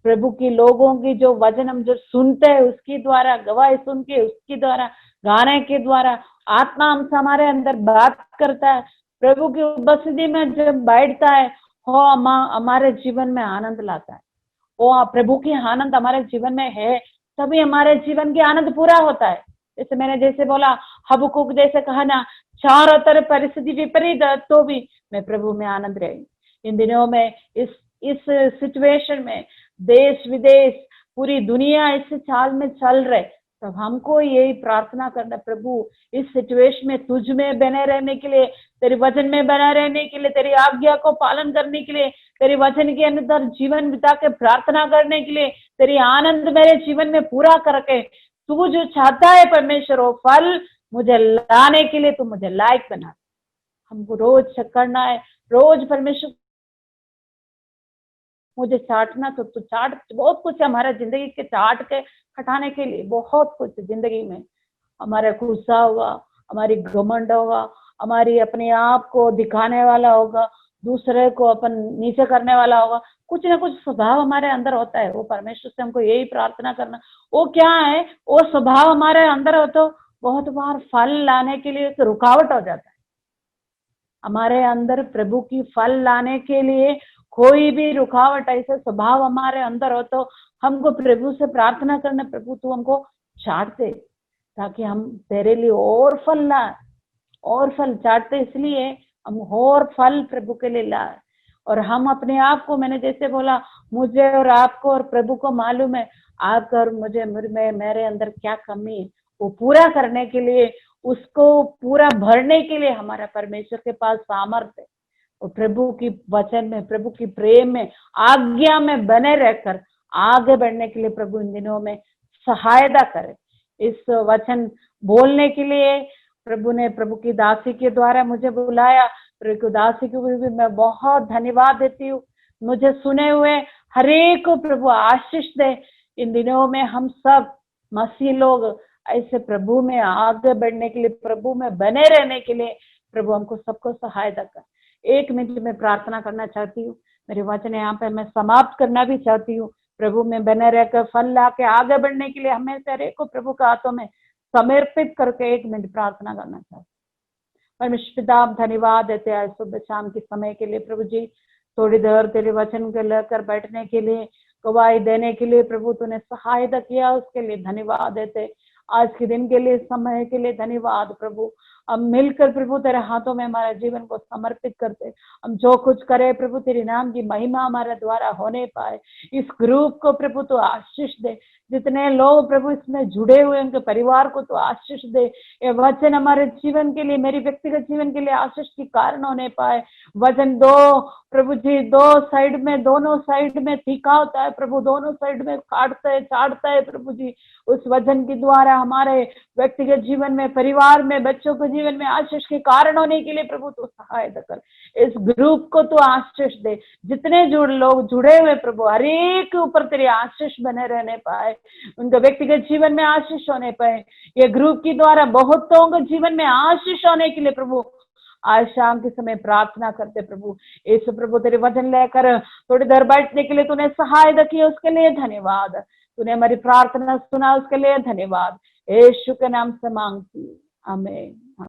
प्रभु की लोगों की जो वचन हम जो सुनते हैं उसकी द्वारा, गवाही सुन के उसकी द्वारा, गाने के द्वारा, आत्मा हमसे हमारे अंदर बात करता है, प्रभु की उपस्थिति में जब बैठता है, वो हमारे जीवन में आनंद लाता है। वो प्रभु की आनंद हमारे जीवन में है, तभी हमारे जीवन की आनंद पूरा होता है। जैसे मैंने जैसे बोला, हबक्कूक जैसे कहा ना, चारों तरफ परिस्थिति विपरीत तो भी मैं प्रभु में आनंद रही। इन दिनों में इस सिचुएशन में देश विदेश पूरी दुनिया इस चाल में चल रहे, तब हमको यही प्रार्थना करना, प्रभु इस सिचुएशन में तुझ में बने रहने के लिए, तेरे वचन में बना रहने के लिए, तेरी आज्ञा को पालन करने के लिए, तेरे वचन के अंदर जीवन बिता के प्रार्थना करने के लिए, तेरी आनंद मेरे जीवन में पूरा करके तू जो चाहता है परमेश्वर, वो फल मुझे लाने के लिए तू मुझे लायक बना। हमको रोज करना है, रोज परमेश्वर मुझे चाटना, तो तू चाट, बहुत कुछ हमारा जिंदगी के चाट के हटाने के लिए, बहुत कुछ जिंदगी में हमारा गुस्सा होगा, हमारी घमंड होगा, हमारी अपने आप को दिखाने वाला होगा, दूसरे को अपन नीचे करने वाला होगा, कुछ ना कुछ स्वभाव हमारे अंदर होता है। वो परमेश्वर से हमको यही प्रार्थना करना, वो क्या है, वो स्वभाव हमारे अंदर हो तो बहुत बार फल लाने के लिए एक रुकावट हो जाता है। हमारे अंदर प्रभु की फल लाने के लिए कोई भी रुकावट, ऐसा स्वभाव हमारे अंदर हो तो हमको प्रभु से प्रार्थना करना, प्रभु तू हमको चाट दे, ताकि हम तेरे लिए और फल लाए, और फल चाटते, इसलिए हम और फल प्रभु के लिए लाए। और हम अपने आप को, मैंने जैसे बोला, मुझे और आपको और प्रभु को मालूम है आपका और मुझे, मेरे अंदर क्या कमी है, वो पूरा करने के लिए, उसको पूरा भरने के लिए हमारा परमेश्वर के पास सामर्थ्य है। और प्रभु की वचन में, प्रभु की प्रेम में, आज्ञा में बने रहकर आगे बढ़ने के लिए प्रभु इन दिनों में सहायता करे। इस वचन बोलने के लिए प्रभु ने, प्रभु की दासी के द्वारा मुझे बुलाया, प्रभु की दासी को भी मैं बहुत धन्यवाद देती हूँ। मुझे सुने हुए हरेक को प्रभु आशीष दे। इन दिनों में हम सब मसीह लोग ऐसे प्रभु में आगे बढ़ने के लिए, प्रभु में बने रहने के लिए प्रभु हमको सबको सहायता कर। 1 मिनट में प्रार्थना करना चाहती हूँ, मेरे वचन यहाँ पे मैं समाप्त करना भी चाहती हूँ। प्रभु में बने रहकर फल ला के आगे बढ़ने के लिए हमें सारे को प्रभु के हाथों में समर्पित करके 1 मिनट प्रार्थना करना चाहती हूँ। परमेश्वर पिता आप धन्यवाद देते हैं सुबह शाम के समय के लिए प्रभु जी, थोड़ी देर तेरे वचन को लेकर बैठने के लिए, गवाही देने के लिए प्रभु तूने सहायता किया, उसके लिए धन्यवाद देते। आज के दिन के लिए, समय के लिए धन्यवाद प्रभु। हम मिलकर प्रभु तेरे हाथों में हमारे जीवन को समर्पित करते, हम जो कुछ करें प्रभु तेरे नाम की महिमा हमारे द्वारा होने पाए। इस ग्रुप को प्रभु तो आशीष दे, जितने लोग प्रभु इसमें जुड़े हुए उनके परिवार को तो आशीष दे। ये वचन हमारे जीवन के लिए, मेरी व्यक्तिगत जीवन के लिए आशीष के कारण होने पाए। वचन दो प्रभु जी, दो साइड में, दोनों साइड में तीखा होता है प्रभु, दोनों साइड में काटता है, चाटता है प्रभु जी। उस वचन के द्वारा हमारे व्यक्तिगत जीवन में, परिवार में, बच्चों के जीवन में आशीष के कारण होने के लिए प्रभु तो सहायता कर। इस ग्रुप को तो आशीष दे, जितने लोग जुड़े हुए प्रभु, हर एक के ऊपर तेरे आशीष बने रहने पाए, उनके व्यक्तिगत जीवन में आशीष होने पाए। ये ग्रुप के द्वारा बहुतों के जीवन में आशीष होने के लिए प्रभु आज शाम के समय प्रार्थना करते प्रभु। इस प्रभु तेरे वचन लेकर थोड़ी देर बैठने के लिए तूने सहायता की, उसके लिए धन्यवाद। तूने हमारी प्रार्थना सुना, उसके लिए धन्यवाद। यीशु के नाम से मांगती, आमीन।